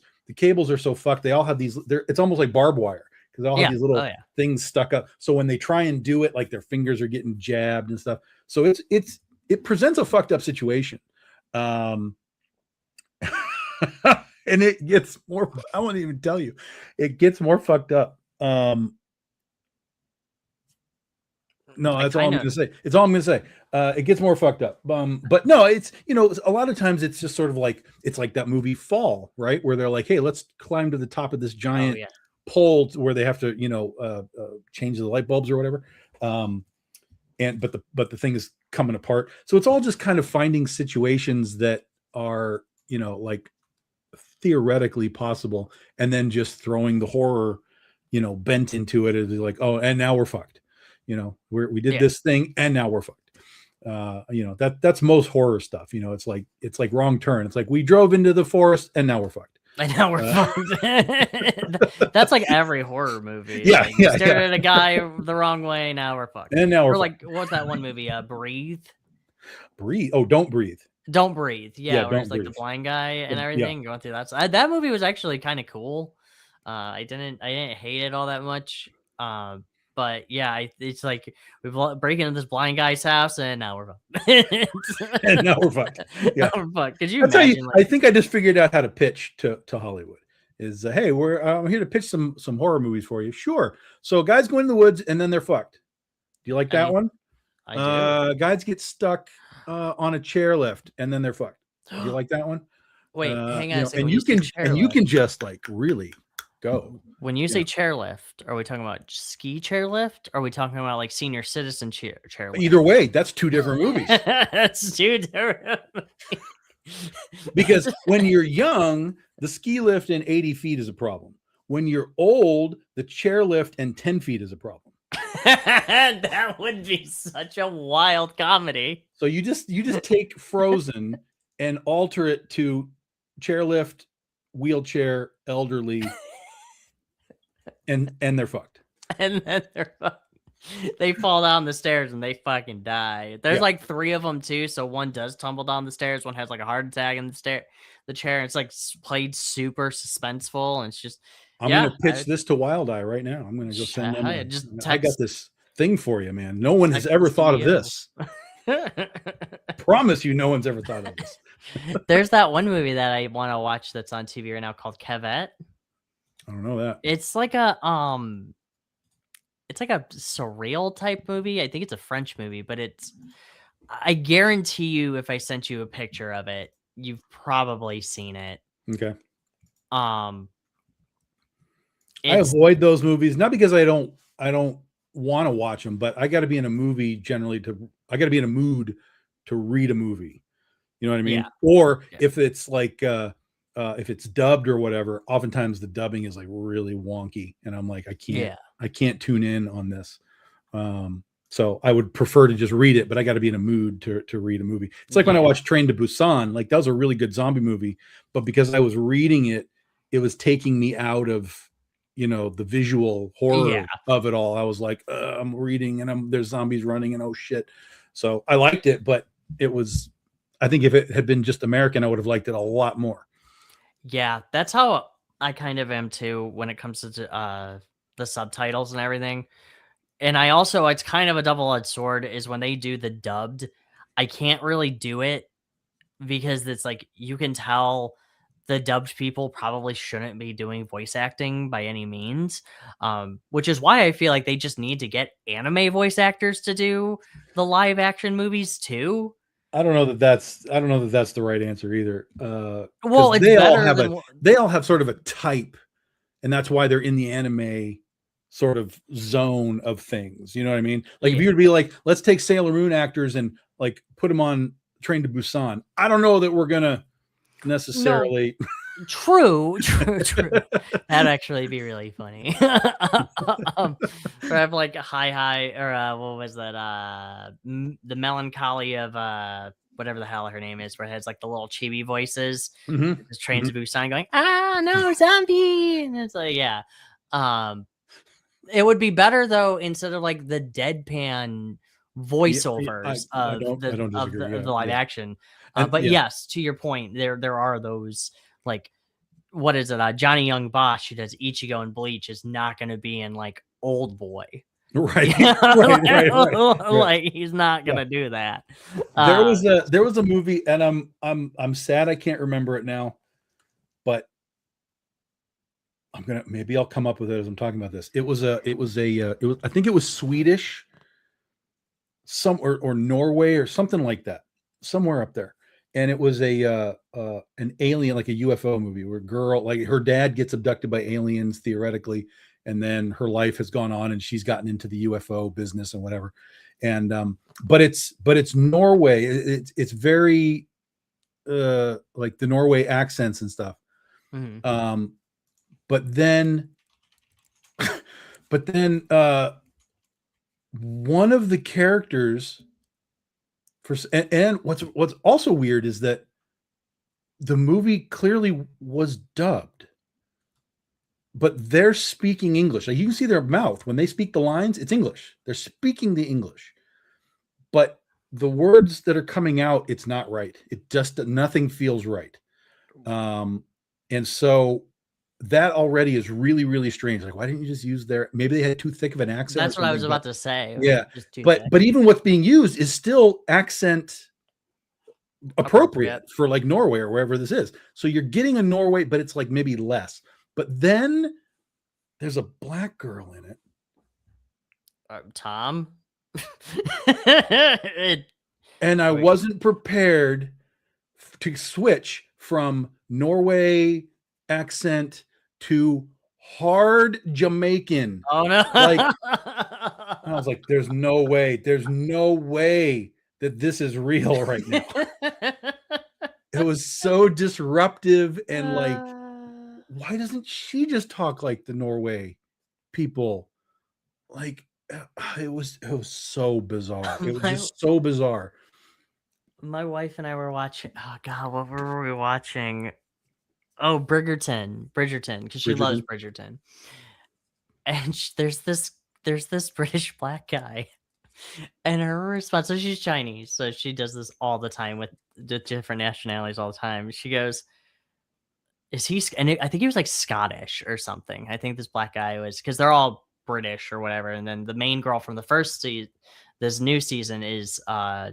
are so fucked. They all have these, it's almost like barbed wire, because they all have these little things stuck up. So when they try and do it, like their fingers are getting jabbed and stuff. So it presents a fucked up situation. And it gets more, I won't even tell you, it gets more fucked up. No, that's all I'm going to say. It's all I'm going to say. It gets more fucked up. But no, it's, a lot of times it's just sort of like, it's like that movie Fall, right? Where they're like, hey, let's climb to the top of this giant pole where they have to, change the light bulbs or whatever. But the thing is coming apart. So it's all just kind of finding situations that are, like theoretically possible, and then just throwing the horror, bent into it. It's like, oh, and now we're fucked. We did this thing and now we're fucked. That's most horror stuff. It's like Wrong Turn. It's like, we drove into the forest and now we're fucked. And now we're fucked. That's like every horror movie. Yeah, like, stared at a guy the wrong way. Now we're fucked. And now we're like, what's that one movie? Breathe. Oh, Don't Breathe. Don't Breathe. Yeah, where it's like the blind guy and everything going through that. So that movie was actually kind of cool. I didn't hate it all that much. But yeah, it's like break into this blind guy's house, and now we're fucked. And now we're fucked. Now Yeah. we're fucked. Could you I'll tell you, imagine? I think I just figured out how to pitch to Hollywood. Is hey, I'm here to pitch some horror movies for you. Sure. So guys go in the woods and then they're fucked. Do you like that one? I do. Guys get stuck on a chairlift and then they're fucked. Do you like that one? Wait, hang on a second. And When you say can just like really go. When you say chairlift, are we talking about ski chairlift? Or are we talking about like senior citizen chairlift? Either way, that's two different movies. That's two different. Because when you're young, the ski lift and 80 feet is a problem. When you're old, the chairlift and 10 feet is a problem. That would be such a wild comedy. So you just take Frozen and alter it to chairlift, wheelchair, elderly, and they're fucked. And then they fall down the stairs and they fucking die. There's like 3 of them too, so one does tumble down the stairs, one has like a heart attack in the chair. It's like played super suspenseful, and it's just I'm gonna pitch this to Wild Eye right now. I'm gonna go send them. I got this thing for you, man. No one has ever thought of this. Promise you, no one's ever thought of this. There's that one movie that I want to watch that's on TV right now called Kevette. I don't know that. It's like a surreal type movie. I think it's a French movie, but I guarantee you if I sent you a picture of it, you've probably seen it. Okay. I avoid those movies, not because I don't want to watch them, but I got to be in a movie I got to be in a mood to read a movie. You know what I mean? Yeah. Or if it's like if it's dubbed or whatever, oftentimes the dubbing is like really wonky, and I'm like, I can't tune in on this. So I would prefer to just read it, but I got to be in a mood to read a movie. It's like when I watched Train to Busan, like that was a really good zombie movie, but because I was reading it, it was taking me out of, the visual horror of it all. I was like, I'm reading and there's zombies running and oh shit. So I liked it, but I think if it had been just American, I would have liked it a lot more. Yeah, that's how I kind of am too when it comes to the subtitles and everything. And I also, it's kind of a double-edged sword is when they do the dubbed, I can't really do it because it's like, you can tell the dubbed people probably shouldn't be doing voice acting by any means, which is why I feel like they just need to get anime voice actors to do the live action movies too. I don't know that that's the right answer either. Well, it's they all have sort of a type, and that's why they're in the anime sort of zone of things. You know what I mean? Like if you would be like, let's take Sailor Moon actors and like put them on Train to Busan. I don't know that we're gonna necessarily. No. True. That'd actually be really funny. Or have like high or what was that? The melancholy of whatever the hell her name is, where it has like the little chibi voices. Just Train to Busan going, no, zombie, and it's like it would be better though instead of like the deadpan voiceovers of the live action. But yes, to your point, there are those like, what is it? Johnny Young Bosch, who does Ichigo and Bleach, is not going to be in like Old Boy. Right. Like he's not going to do that. There was a movie, and I'm sad I can't remember it now, but maybe I'll come up with it as I'm talking about this. It was I think it was Swedish, or Norway or something like that, somewhere up there. And it was an alien, like a UFO movie where girl, like her dad gets abducted by aliens theoretically, and then her life has gone on and she's gotten into the UFO business and whatever. And but it's Norway. It's very like the Norway accents and stuff. But then one of the characters and what's also weird is that the movie clearly was dubbed, but they're speaking English. Like you can see their mouth when they speak the lines, it's English. They're speaking the English, but the words that are coming out, it's not right. It just, nothing feels right. And so that already is really, really strange. Like, why didn't you just use their? Maybe they had too thick of an accent or That's what I was something. about to say. Yeah, Just too but thick. even what's being used is still accent appropriate for like Norway or wherever this is. So you're getting a Norway, but it's like maybe less. But then there's a black girl in it. Tom. And I wasn't prepared to switch from Norway accent to hard Jamaican. Oh no. Like, I was like, there's no way that this is real right now. It was so disruptive and like, why doesn't she just talk like the Norway people? Like, it was so bizarre. It was just so bizarre. My wife and I were watching. Oh God, what were we watching? Oh, Bridgerton, because she loves Bridgerton. And there's this British black guy, and her response. So she's Chinese, so she does this all the time with the different nationalities all the time. She goes, "Is he?" And I think he was like Scottish or something. I think this black guy was, because they're all British or whatever. And then the main girl from the first season, this new season, is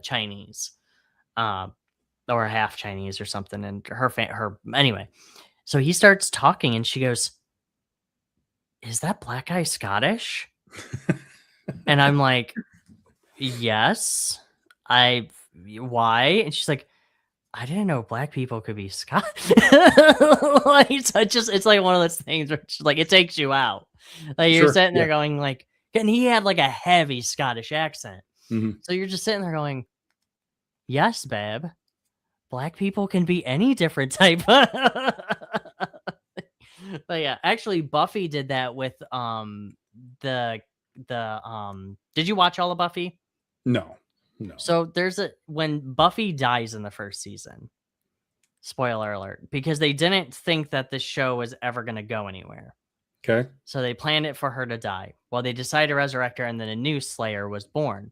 Chinese. Or half Chinese or something, and her anyway. So he starts talking, and she goes, "Is that black guy Scottish?" And I'm like, "Yes." Why? And she's like, "I didn't know black people could be Scottish." Like, it's like one of those things where it's like it takes you out. Like you're sitting there going like, and he had like a heavy Scottish accent. So you're just sitting there going, "Yes, babe. Black people can be any different type." But yeah, actually Buffy did that with the did you watch all of Buffy? No. So when Buffy dies in the first season, spoiler alert, because they didn't think that this show was ever going to go anywhere. Okay. So they planned it for her to die. Well, they decided to resurrect her, and then a new Slayer was born,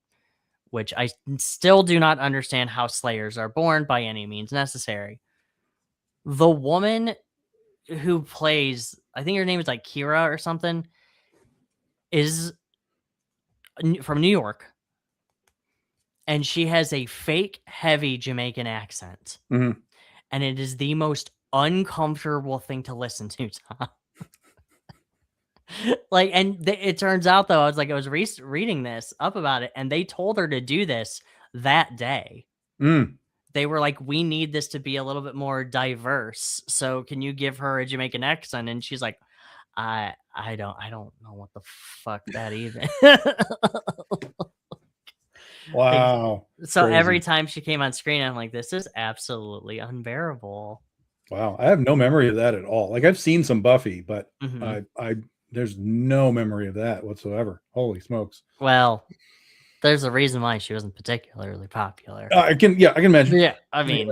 which I still do not understand how Slayers are born by any means necessary. The woman who plays, I think her name is like Kira or something, is from New York. And she has a fake heavy Jamaican accent. And it is the most uncomfortable thing to listen to, Tom. Like, and it turns out though, I was reading this up about it, and they told her to do this that day. They were like, "We need this to be a little bit more diverse. So can you give her a Jamaican accent?" And she's like, I don't know what the fuck that even." Wow. So every time she came on screen, I'm like, this is absolutely unbearable. Wow. I have no memory of that at all. Like, I've seen some Buffy, but there's no memory of that whatsoever. Holy smokes. Well, there's a reason why she wasn't particularly popular. I can imagine. Yeah. I mean,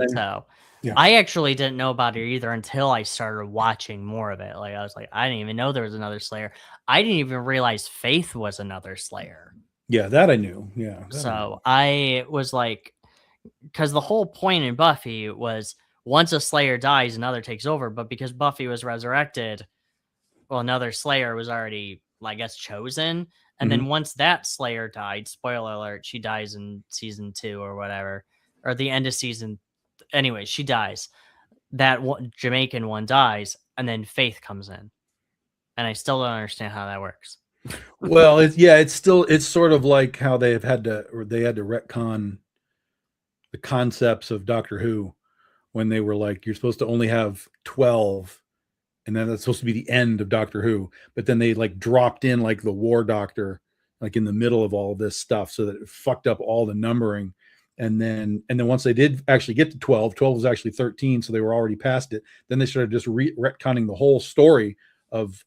I actually didn't know about her either until I started watching more of it. Like, I was like, I didn't even know there was another Slayer. I didn't even realize Faith was another Slayer. Yeah, that I knew. Yeah. So I was like, because the whole point in Buffy was once a Slayer dies, another takes over. But because Buffy was resurrected, well, another Slayer was already, I guess, chosen. And then once that Slayer died, spoiler alert, she dies in season 2 or whatever, or the end of season. Anyway, she dies. That Jamaican one dies, and then Faith comes in. And I still don't understand how that works. Well, it's sort of like how they had to retcon the concepts of Doctor Who when they were like, you're supposed to only have 12, and then that's supposed to be the end of Doctor Who. But then they like dropped in like the War Doctor, like in the middle of all of this stuff, so that it fucked up all the numbering. And then once they did actually get to 12 was actually 13, so they were already past it. Then they started just retconning the whole story of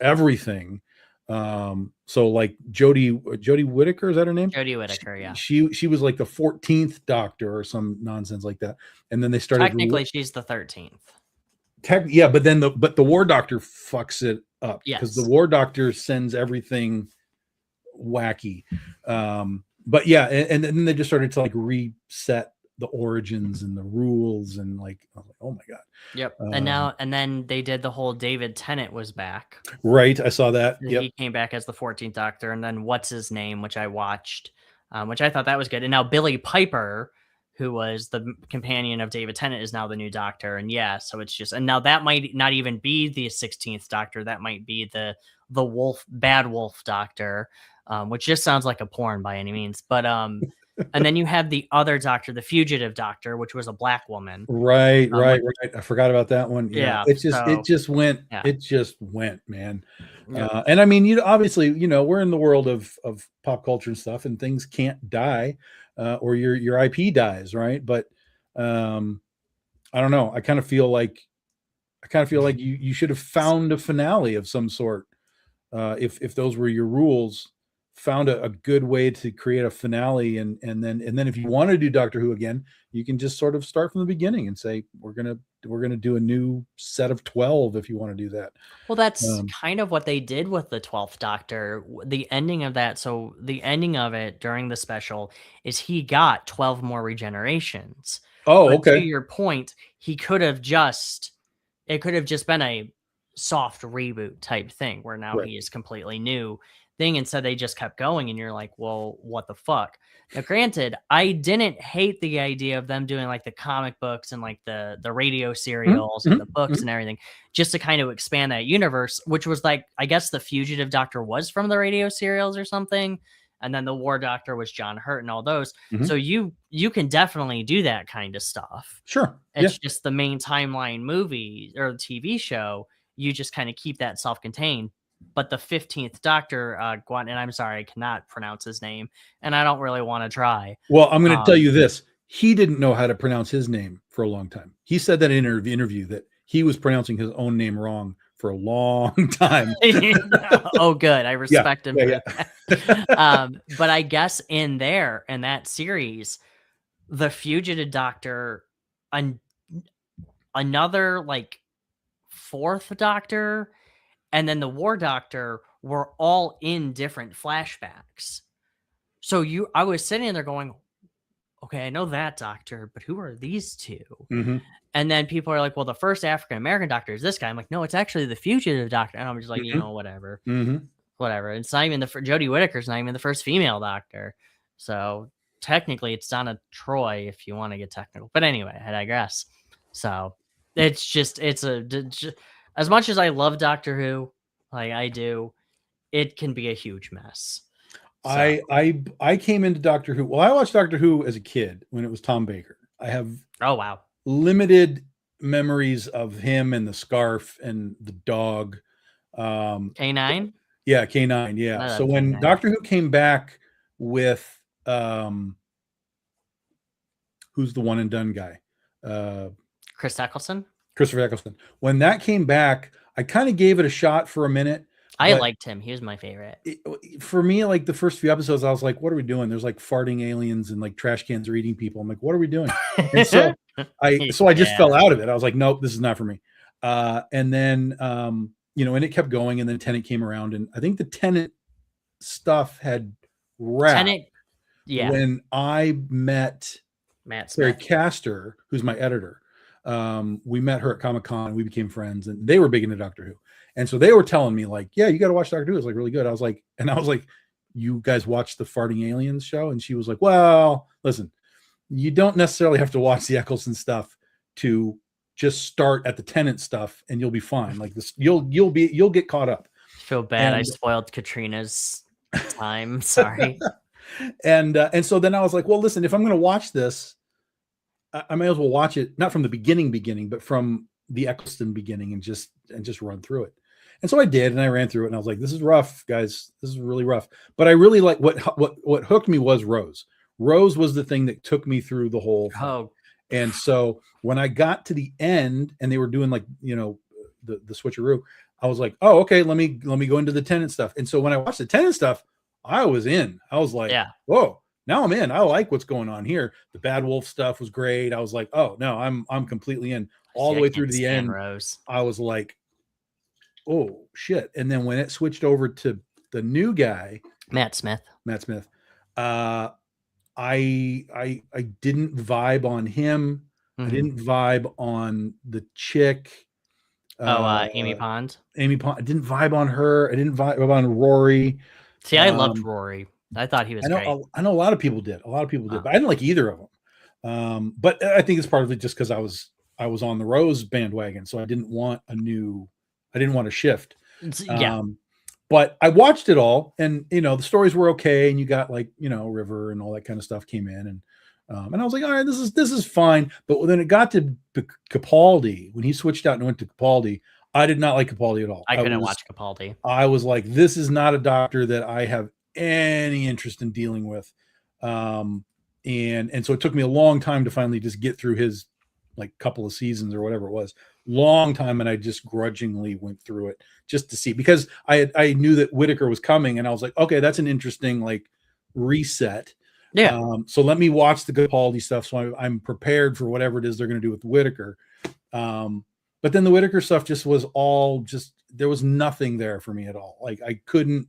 everything. So like Jodie Whittaker, is that her name? Jodie Whittaker, yeah. She was like the 14th Doctor or some nonsense like that. And then they started technically she's the 13th. Yeah, but then the War Doctor fucks it up because the War Doctor sends everything wacky. But yeah, and then they just started to like reset the origins and the rules, and like, I was like, oh my god. Yep. And then they did the whole David Tennant was back. Right, I saw that. Yep. He came back as the 14th Doctor, and then what's his name, which I watched, which I thought that was good. And now Billy Piper, who was the companion of David Tennant, is now the new Doctor. And yeah, so it's just, and now that might not even be the 16th Doctor. That might be the bad wolf Doctor, which just sounds like a porn by any means. But and then you have the other Doctor, the fugitive Doctor, which was a black woman. Right. I forgot about that one. Yeah. It just went, man. Yeah. And I mean, obviously, we're in the world of pop culture and stuff, and things can't die, or your IP dies. Right. But, I don't know. I kind of feel like you should have found a finale of some sort. If those were your rules, found a good way to create a finale, and then if you want to do Doctor Who again, you can just sort of start from the beginning and say, we're gonna do a new set of 12 if you want to do that. Well, that's kind of what they did with the 12th Doctor. The ending of that, so the ending of it during the special is he got 12 more regenerations. Oh, but okay. To your point, it could have just been a soft reboot type thing where now he is completely new thing, and so they just kept going, and you're like, well, what the fuck? Now granted, I didn't hate the idea of them doing like the comic books and like the radio serials and the books and everything, just to kind of expand that universe, which was like, I guess the fugitive Doctor was from the radio serials or something, and then the War Doctor was John Hurt and all those. So you can definitely do that kind of stuff. Sure. It's just the main timeline movie or the TV show, you just kind of keep that self-contained. But the 15th Doctor, and I'm sorry, I cannot pronounce his name, and I don't really want to try. Well, I'm going to tell you this. He didn't know how to pronounce his name for a long time. He said that in an interview that he was pronouncing his own name wrong for a long time. Oh, good. I respect him. But I guess in that series, the fugitive Doctor, another like 4th Doctor, and then the War Doctor were all in different flashbacks. So I was sitting there going, okay, I know that Doctor, but who are these two? And then people are like, well, the first African-American Doctor is this guy. I'm like, no, it's actually the fugitive Doctor. And I'm just like, whatever. Whatever. It's not even Jodie Whittaker's not even the first female Doctor. So technically it's Donna Troy if you want to get technical. But anyway, I digress. So it's just, as much as I love Doctor Who, like I do, it can be a huge mess. So. I came into Doctor Who. Well, I watched Doctor Who as a kid when it was Tom Baker. I have limited memories of him and the scarf and the dog. K9? Yeah, K9. Yeah. So when K9. Doctor Who came back with who's the one and done guy? Christopher Eccleston. When that came back, I kind of gave it a shot for a minute. I liked him. He was my favorite. For me, like the first few episodes, I was like, what are we doing? There's like farting aliens and like trash cans are eating people. I'm like, what are we doing? And so I just fell out of it. I was like, nope, this is not for me. And then, and it kept going, and then Tennant came around, and I think the Tennant stuff had wrapped when I met Matt Terry Smith. Castor, who's my editor. We met her at Comic-Con, and we became friends, and they were big into Doctor Who. And so they were telling me like, yeah, you got to watch Doctor Who. It's like really good. I was like, you guys watched the Farting Aliens show? And she was like, well, listen, you don't necessarily have to watch the Eccleston stuff to just start at the Tennant stuff, and you'll be fine. Like this, you'll get caught up. I feel bad. I spoiled Katrina's time. Sorry. And so then I was like, well, listen, if I'm going to watch this, I may as well watch it not from the beginning, but from the Eccleston beginning, and just run through it. And so I did, and I ran through it, and I was like, this is rough, guys. This is really rough. But I really like what hooked me was Rose. Rose was the thing that took me through the whole thing. Oh. And so when I got to the end and they were doing like, the switcheroo, I was like, oh, okay, let me go into the Tennant stuff. And so when I watched the Tennant stuff, I was in. I was like, whoa, now I'm in. I like what's going on here. The Bad Wolf stuff was great. I was like, oh no, I'm completely in. All the way through to the end. Rose. I was like, oh shit. And then when it switched over to the new guy, Matt Smith, I didn't vibe on him. I Mhm. didn't vibe on the chick. Amy Pond. Amy Pond. I didn't vibe on her. I didn't vibe on Rory. See, I loved Rory. I thought he was great. I know a lot of people did. A lot of people did, Oh. but I didn't like either of them. But I think it's partly just because I was on the Rose bandwagon, so I didn't want a shift. Yeah, But I watched it all, and the stories were okay, and you got like River and all that kind of stuff came in, and I was like, all right, this is fine. But then it got to Capaldi when he switched out and went to Capaldi. I did not like Capaldi at all. I couldn't watch Capaldi. I was like, this is not a doctor that I have any interest in dealing with. And so it took me a long time to finally just get through his like couple of seasons or whatever it was. Long time, and I just grudgingly went through it just to see, because I knew that Whitaker was coming, and I was like, okay, that's an interesting like reset. Yeah. So let me watch the Capaldi stuff, so I'm prepared for whatever it is they're going to do with Whitaker. But then the Whitaker stuff just was all just, there was nothing there for me at all. Like I couldn't.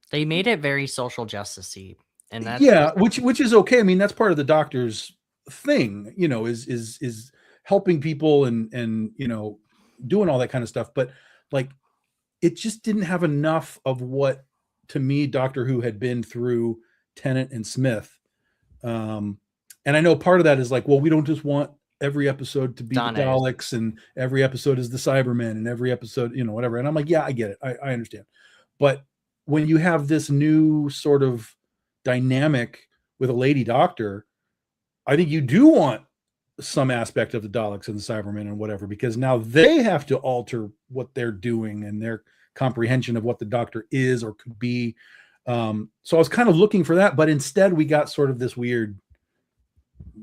They made it very social justice-y, and that's which is okay. I mean, that's part of the doctor's thing, is helping people and doing all that kind of stuff. But like, it just didn't have enough of what, to me, Doctor Who had been through Tennant and Smith. And I know part of that is like, well, we don't just want every episode to be the Daleks, and every episode is the Cybermen, and every episode, whatever. And I'm like, yeah, I get it. I understand. But when you have this new sort of dynamic with a lady doctor, I think you do want some aspect of the Daleks and the Cybermen and whatever, because now they have to alter what they're doing and their comprehension of what the doctor is or could be. So I was kind of looking for that, but instead we got sort of this weird,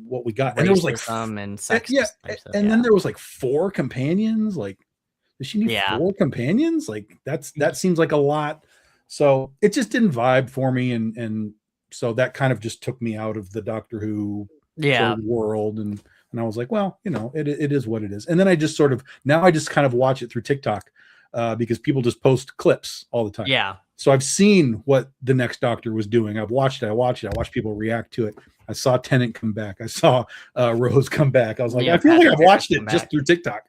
what we got, and it was like and sex, and then there was like 4 companions. Like, does she need 4 companions? Like that seems like a lot. So it just didn't vibe for me, and so that kind of just took me out of the Doctor Who sort of world, and I was like, well, it is what it is. And then I just now I just kind of watch it through TikTok, because people just post clips all the time. Yeah. So I've seen what the next Doctor was doing. I've watched it. I watched people react to it. I saw Tennant come back. I saw Rose come back. I was like, I feel like I've watched it just through TikTok.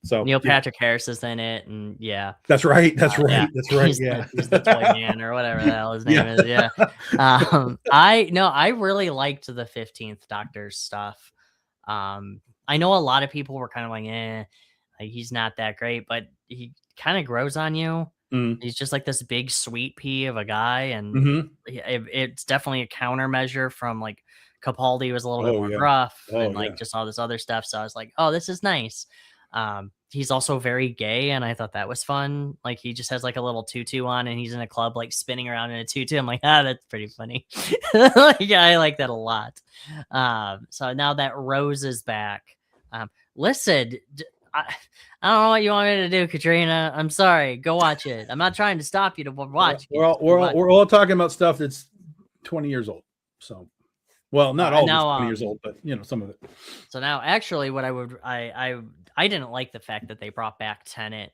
So Neil Patrick Harris is in it, and that's right. That's right. That's right. He's the toy man or whatever the hell his name is. Yeah. I really liked the 15th Doctor's stuff. I know a lot of people were kind of like, like he's not that great, but he kind of grows on you. He's just like this big sweet pea of a guy, and it's definitely a countermeasure from like Capaldi was a little bit more gruff and like just all this other stuff. So I was like, oh, this is nice. He's also very gay, and I thought that was fun. Like he just has like a little tutu on, and he's in a club like spinning around in a tutu. I'm like, that's pretty funny. Like I like that a lot. So now that Rose is back, listen, I don't know what you want me to do, Katrina. I'm sorry. Go watch it. I'm not trying to stop you to watch. We're all talking about stuff that's 20 years old. So, well, not all of it's 20 years old, but some of it. So now, actually, what I didn't like the fact that they brought back Tennant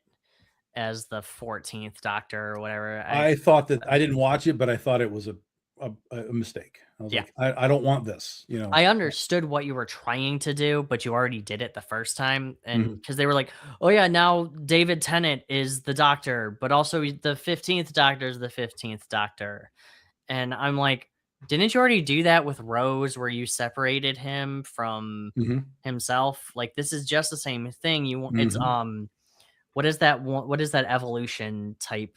as the 14th Doctor or whatever. I thought that I didn't watch it, but I thought it was a mistake. I was like, I don't want this. I understood what you were trying to do, but you already did it the first time. And because they were like, oh yeah, now David Tennant is the Doctor, but also the 15th Doctor is the 15th Doctor. And I'm like, didn't you already do that with Rose, where you separated him from himself? Like, this is just the same thing. It's what is that evolution type?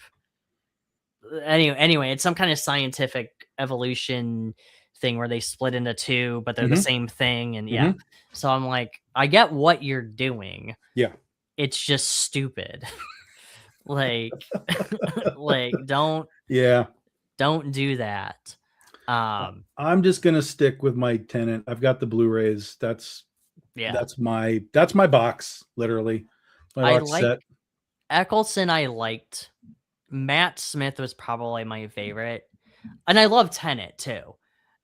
Anyway, it's some kind of scientific evolution thing where they split into 2, but they're the same thing. And so I'm like, I get what you're doing. Yeah. It's just stupid. like don't do that. I'm just gonna stick with my Tennant. I've got the Blu-rays. That's my box, literally. My box set. Eccleston I liked. Matt Smith was probably my favorite. And I love Tennant too.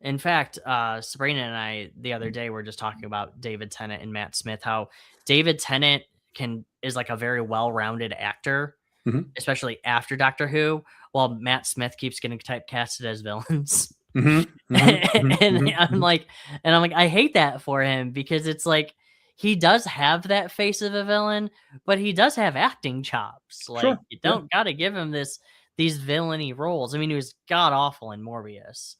In fact, Sabrina and I the other day were just talking about David Tennant and Matt Smith, how David Tennant is like a very well-rounded actor, especially after Doctor Who, while Matt Smith keeps getting typecasted as villains. And I'm like, I hate that for him because it's like he does have that face of a villain, but he does have acting chops. Like Sure. you Yeah. don't got to give him these villainy roles. I mean, he was god awful in Morbius.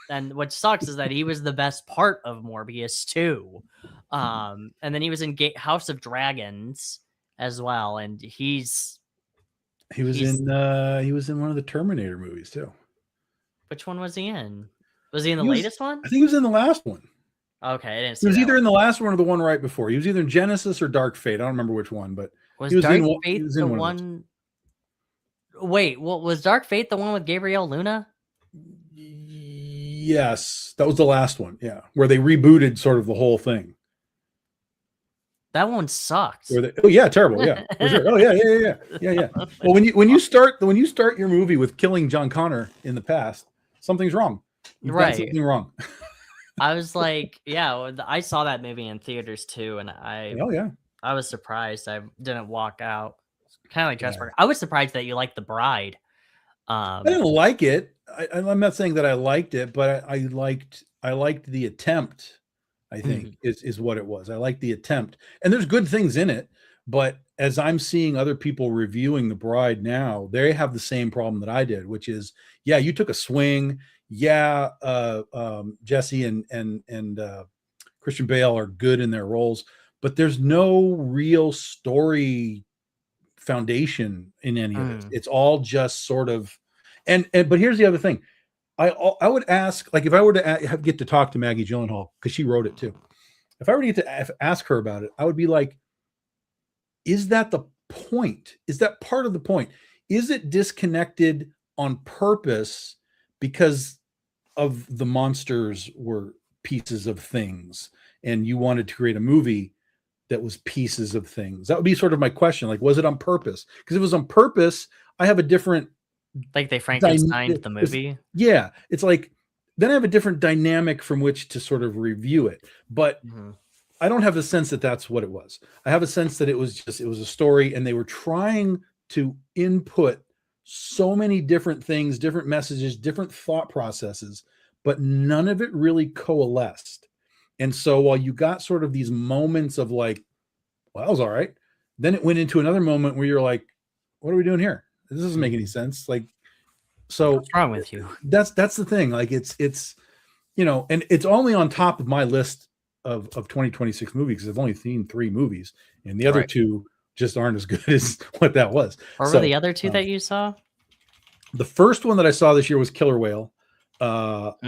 And what sucks is that he was the best part of Morbius too. And then he was in House of Dragons as well, and he's He was in one of the Terminator movies too. which one was he in? Was he in the He was, latest one? I think he was in the last one. Okay, I didn't He see was that either one. in the last one or the one right before. He was either in Genesis or Dark Fate. I don't remember which one, but Was he was Dark in he Fate was the in one of those. one? Wait, what was Dark Fate the one with Gabriel Luna? Yes, that was the last one. Yeah, where they rebooted sort of the whole thing. That one sucked. Oh yeah, terrible. Yeah, for sure. Oh yeah. Well, when you start your movie with killing John Connor in the past, something's wrong. You've done Right. something wrong. I was like, yeah, I saw that movie in theaters too, and Oh yeah. I was surprised I didn't walk out. Kind of like Yeah. Jasper. I was surprised that you liked The Bride. I didn't like it. I'm not saying that I liked it, but I liked the attempt. I think is what it was. I liked the attempt, and there's good things in it. But as I'm seeing other people reviewing The Bride now, they have the same problem that I did, which is, yeah, you took a swing. Yeah, Jesse and Christian Bale are good in their roles, but there's no real story foundation in any of it. It's all just sort of, and but here's the other thing. I would ask, like, if I were to get to talk to Maggie Gyllenhaal, because she wrote it too. If I were to get to ask her about it, I would be like, is that the point? Is that part of the point? Is it disconnected on purpose because of the monsters were pieces of things and you wanted to create a movie that was pieces of things? That would be sort of my question. Like, was it on purpose? Because if it was on purpose, I have a different, like they Frankensteined the movie. Yeah, it's like, then I have a different dynamic from which to sort of review it. But I don't have a sense that that's what it was. I have a sense that it was a story, and they were trying to input so many different things, different messages, different thought processes, but none of it really coalesced. And so while you got sort of these moments of like, well, that was all right, then it went into another moment where you're like, what are we doing here? This doesn't make any sense. Like, so what's wrong with you? That's the thing. Like, it's and it's only on top of my list of 2026 movies, because I've only seen 3 movies, and the other 2 just aren't as good as what that was. What were the other 2 that you saw? The first one that I saw this year was Killer Whale,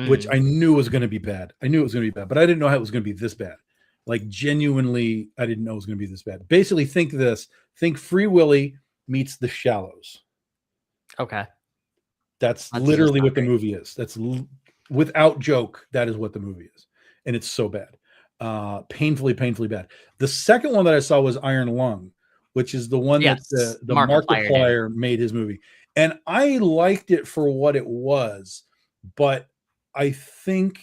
which I knew was going to be bad. I knew it was going to be bad, but I didn't know how it was going to be this bad. Like, genuinely, I didn't know it was going to be this bad. Basically, think Free Willy meets The Shallows. Okay. That's literally what the movie is. That's without joke. That is what the movie is. And it's so bad. Painfully bad. The second one that I saw was Iron Lung, which is the one that the Markiplier made his movie. And I liked it for what it was, but I think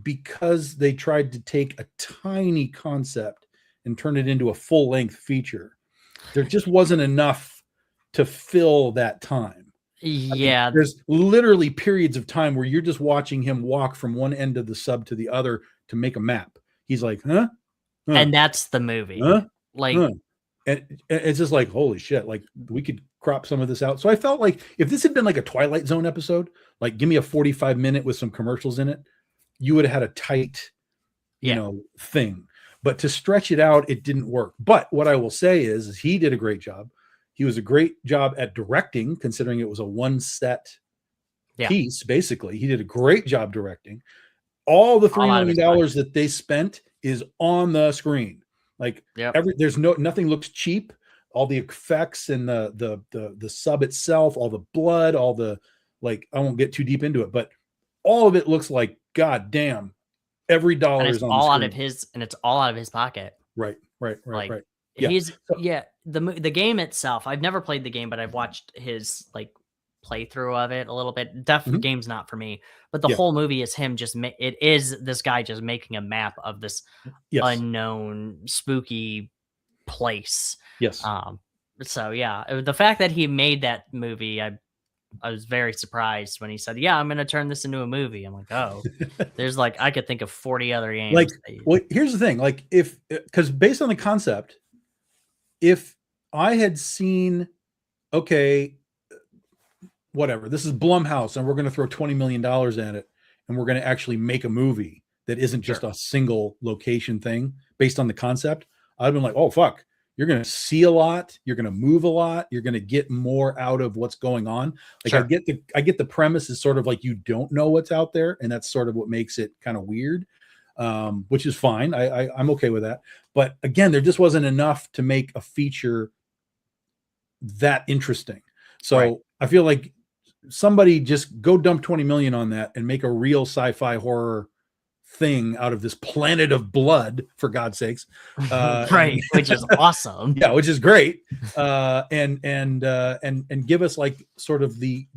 because they tried to take a tiny concept and turn it into a full-length feature, there just wasn't enough to fill that time. Yeah, there's literally periods of time where you're just watching him walk from one end of the sub to the other to make a map. He's like, huh? And that's the movie. Like, and it's just like, holy shit, like, we could crop some of this out. So I felt like if this had been like a Twilight Zone episode, like, give me a 45-minute with some commercials in it, you would have had a tight, thing. But to stretch it out, it didn't work. But what I will say is he did a great job. He was a great job at directing, considering it was a one set piece. Basically, he did a great job directing. All the $3 million that they spent is on the screen. Like, there's nothing looks cheap. All the effects and the sub itself, all the blood, all the, like, I won't get too deep into it, but all of it looks like, god damn, every dollar is on all the out of his, and it's all out of his pocket. Right. Yeah. The game itself, I've never played the game, but I've watched his like playthrough of it a little bit. Definitely game's not for me, but the whole movie is him it is this guy just making a map of this unknown spooky place. Yes. So yeah, the fact that he made that movie, I was very surprised when he said, "Yeah, I'm going to turn this into a movie." I'm like, "Oh, there's like I could think of 40 other Like, games." well, here's the thing. Like, because based on the concept, if I had seen, okay, whatever, this is Blumhouse, and we're going to throw $20 million at it, and we're going to actually make a movie that isn't just Sure. a single location thing based on the concept, I'd been like, oh fuck, you're going to see a lot, you're going to move a lot, you're going to get more out of what's going on. Like, Sure. I get the premise is sort of like you don't know what's out there, and that's sort of what makes it kind of weird, which is fine. I'm okay with that. But again, there just wasn't enough to make a feature that interesting. So Right. I feel like somebody just go dump 20 million on that and make a real sci-fi horror thing out of this planet of blood, for God's sakes. Right, which is awesome. Yeah, which is great. And give us like sort of the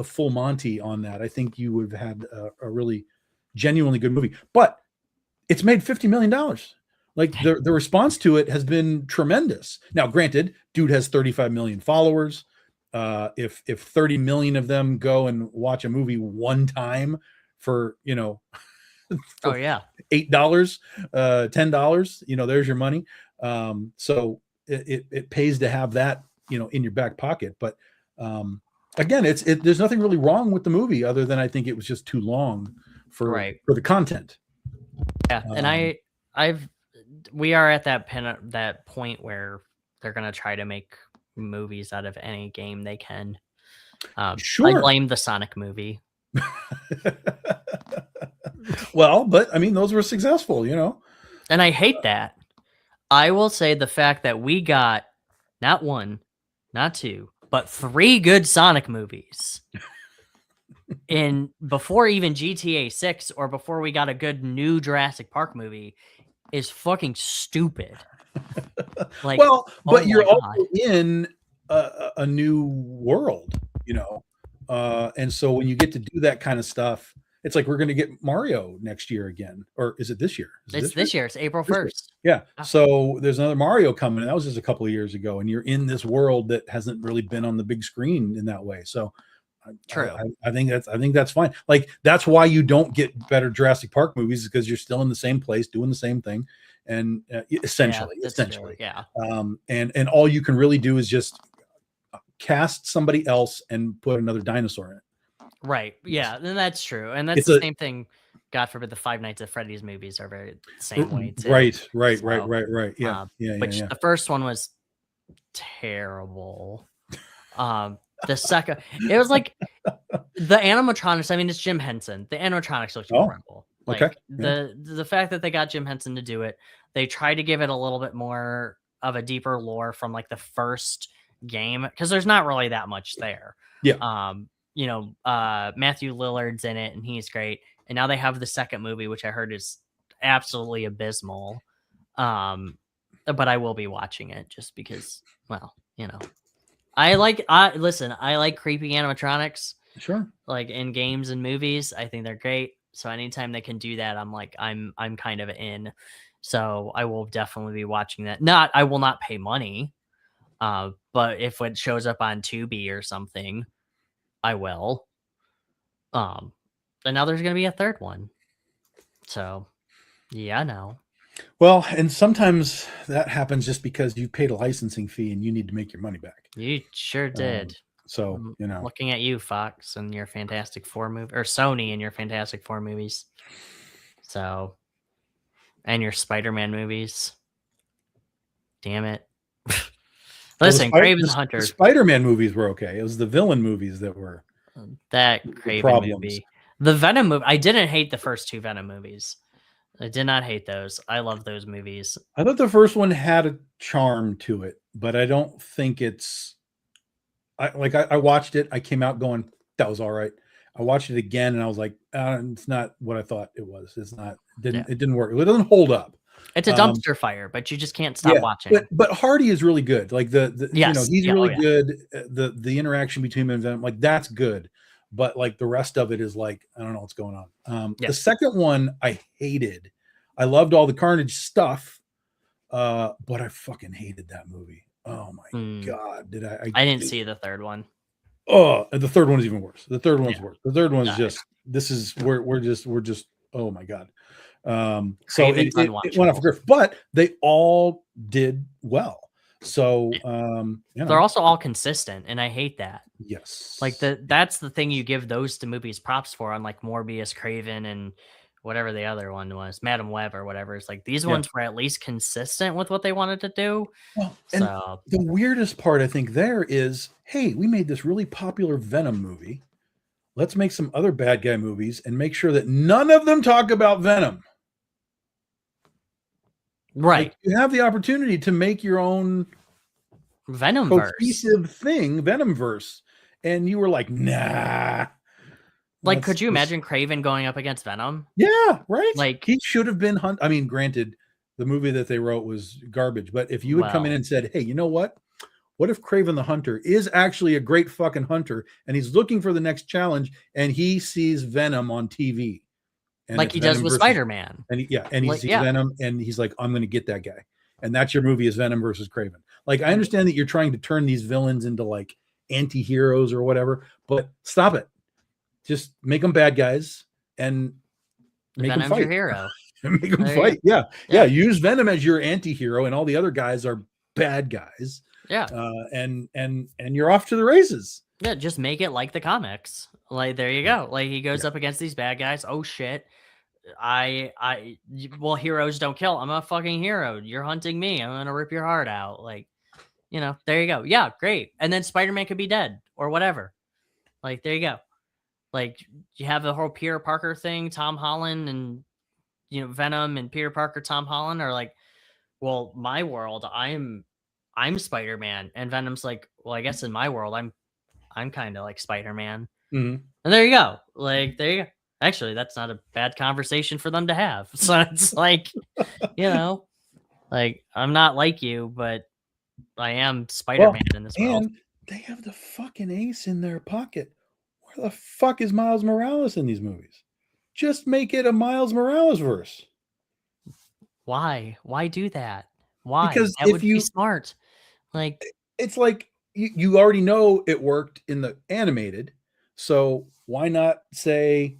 full Monty on that. I think you would have had a really genuinely good movie. But it's made $50 million. Like, the response to it has been tremendous. Now, granted, dude has 35 million followers. If 30 million of them go and watch a movie one time for, Oh for yeah. $8, $10, there's your money. So it pays to have that, in your back pocket. But again, there's nothing really wrong with the movie other than I think it was just too long for the content. Yeah, and we are at that point where they're gonna try to make movies out of any game they can. I Sure. blame the Sonic movie. Well, but I mean, those were successful, And I hate that. I will say the fact that we got not one, not two, but 3 good Sonic movies. Before even GTA 6 or before we got a good new Jurassic Park movie is fucking stupid. Like, well, but oh you're my God. also in a new world, and so when you get to do that kind of stuff, it's like we're going to get Mario next year again, or is it this year? It's this year. It's April 1st. Yeah. So there's another Mario coming, and that was just a couple of years ago, and you're in this world that hasn't really been on the big screen in that way. So True. I think that's fine. Like, that's why you don't get better Jurassic Park movies, is because you're still in the same place doing the same thing, and essentially. Yeah. And all you can really do is just cast somebody else and put another dinosaur in it. Right. Yeah, and that's true. And that's the same thing. God forbid the Five Nights at Freddy's movies are very the same way too. Right. So, Yeah. Which the first one was terrible. The second, it was like the animatronics. I mean, it's Jim Henson. The animatronics look incredible. Like, okay. The fact that they got Jim Henson to do it, they tried to give it a little bit more of a deeper lore from like the first game, because there's not really that much there. Yeah. Matthew Lillard's in it and he's great. And now they have the second movie, which I heard is absolutely abysmal. But I will be watching it just because, well, I like creepy animatronics. Sure. Like, in games and movies, I think they're great. So anytime they can do that, I'm like, I'm kind of in. So I will definitely be watching that. I will not pay money. But if it shows up on Tubi or something, I will. And now there's gonna be a third one. So yeah, no. Well, and sometimes that happens just because you paid a licensing fee and you need to make your money back. You sure did. So, looking at you, Fox, and your Fantastic Four movie, or Sony and your Fantastic Four movies. So, and your Spider-Man movies. Damn it. Listen, Kraven the Hunter. The Spider-Man movies were okay. It was the villain movies that were that Kraven movie. The Venom movie. I didn't hate the first 2 Venom movies. I did not hate those. I love those movies. I thought the first one had a charm to it, but I don't think it's. I watched it. I came out going, that was all right. I watched it again, and I was like, it's not what I thought it was. It's not. It didn't work. It doesn't hold up. It's a dumpster fire, but you just can't stop watching. But Hardy is really good. Like he's really good. The interaction between him and Venom, like, that's good. But like the rest of it is like, I don't know what's going on. The second one I hated. I loved all the Carnage stuff, but I fucking hated that movie. Oh my God. I didn't see the third one. Oh, and the third one is even worse. The third one's Yeah. worse. The third one's Yeah, just this is we're just oh my god. So Craven's it went off a unwatchable. cliff, but they all did well. So you They're know, also all consistent, and I hate that. Like yes, that's the thing you give those two movies props for, unlike Morbius, Craven, and whatever the other one was, Madam Web or whatever. It's like these yeah. ones were at least consistent with what they wanted to do. Well, and So the weirdest part I think there is, hey, we made this really popular Venom movie. Let's make some other bad guy movies and make sure that none of them talk about Venom. right, Like you have the opportunity to make your own Venomverse. cohesive thing, Venomverse, and you were like, nah. Like, could you imagine Craven going up against Venom? Yeah, right. Like, He should have been hunt. I mean, granted, the movie that they wrote was garbage, but if you had come in well, and said, "Hey, you know what? What if Craven the Hunter is actually a great fucking hunter and he's looking for the next challenge and he sees Venom on TV and like it's he does Venom with versus Spider-Man. and he Like, sees yeah, Venom and he's like, I'm going to get that guy, and that's your movie is Venom versus Craven. Like, I understand that you're trying to turn these villains into like anti-heroes or whatever, but stop it. Just make them bad guys and make them Venom's your fight. hero. Make them There you fight. go. Yeah. Yeah. Use Venom as your anti-hero and all the other guys are bad guys. Yeah. And you're off to the races. Yeah, just make it like the comics. Like, there you go. Like, he goes up against these bad guys. Oh shit. Well, heroes don't kill. I'm a fucking hero. You're hunting me. I'm gonna rip your heart out. Like, there you go. Yeah, great. And then Spider-Man could be dead or whatever. Like, there you go. Like, you have the whole Peter Parker thing, Tom Holland and Venom and Peter Parker, Tom Holland are like, well, my world, I'm Spider-Man, and Venom's like, well, I guess in my world, I'm kind of like Spider-Man. Mhm. And there you go. Like, there you go. Actually, that's not a bad conversation for them to have. So it's like, like, I'm not like you, but I am Spider-Man in this world. And they have the fucking ace in their pocket. Where the fuck is Miles Morales in these movies? Just make it a Miles Morales verse. Why? Why do that? Why? Because That would be smart. Like, it's like you already know it worked in the animated, so why not say,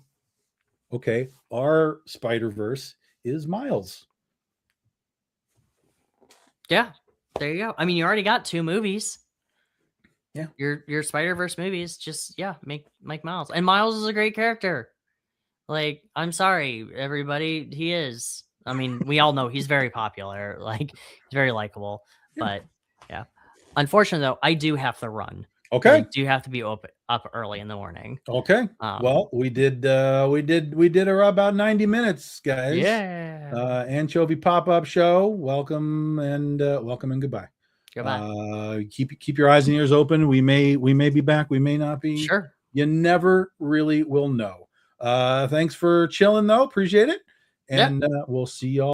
okay, our Spider-Verse is Miles. yeah, there you go. I mean, you already got 2 movies. Yeah. Your Spider-Verse movies, just make Miles. And Miles is a great character. Like, I'm sorry, everybody, he is. I mean, we all know he's very popular. Like, he's very likable. But yeah. Unfortunately, though, I do have to run. Okay. I do have to be up early in the morning. Okay. Well, we did about 90 minutes, guys. Yeah. Anchovy pop-up show. Welcome and goodbye. Goodbye. Keep your eyes and ears open. We may be back. We may not be. Sure. You never really will know. Thanks for chilling though. Appreciate it. And we'll see y'all.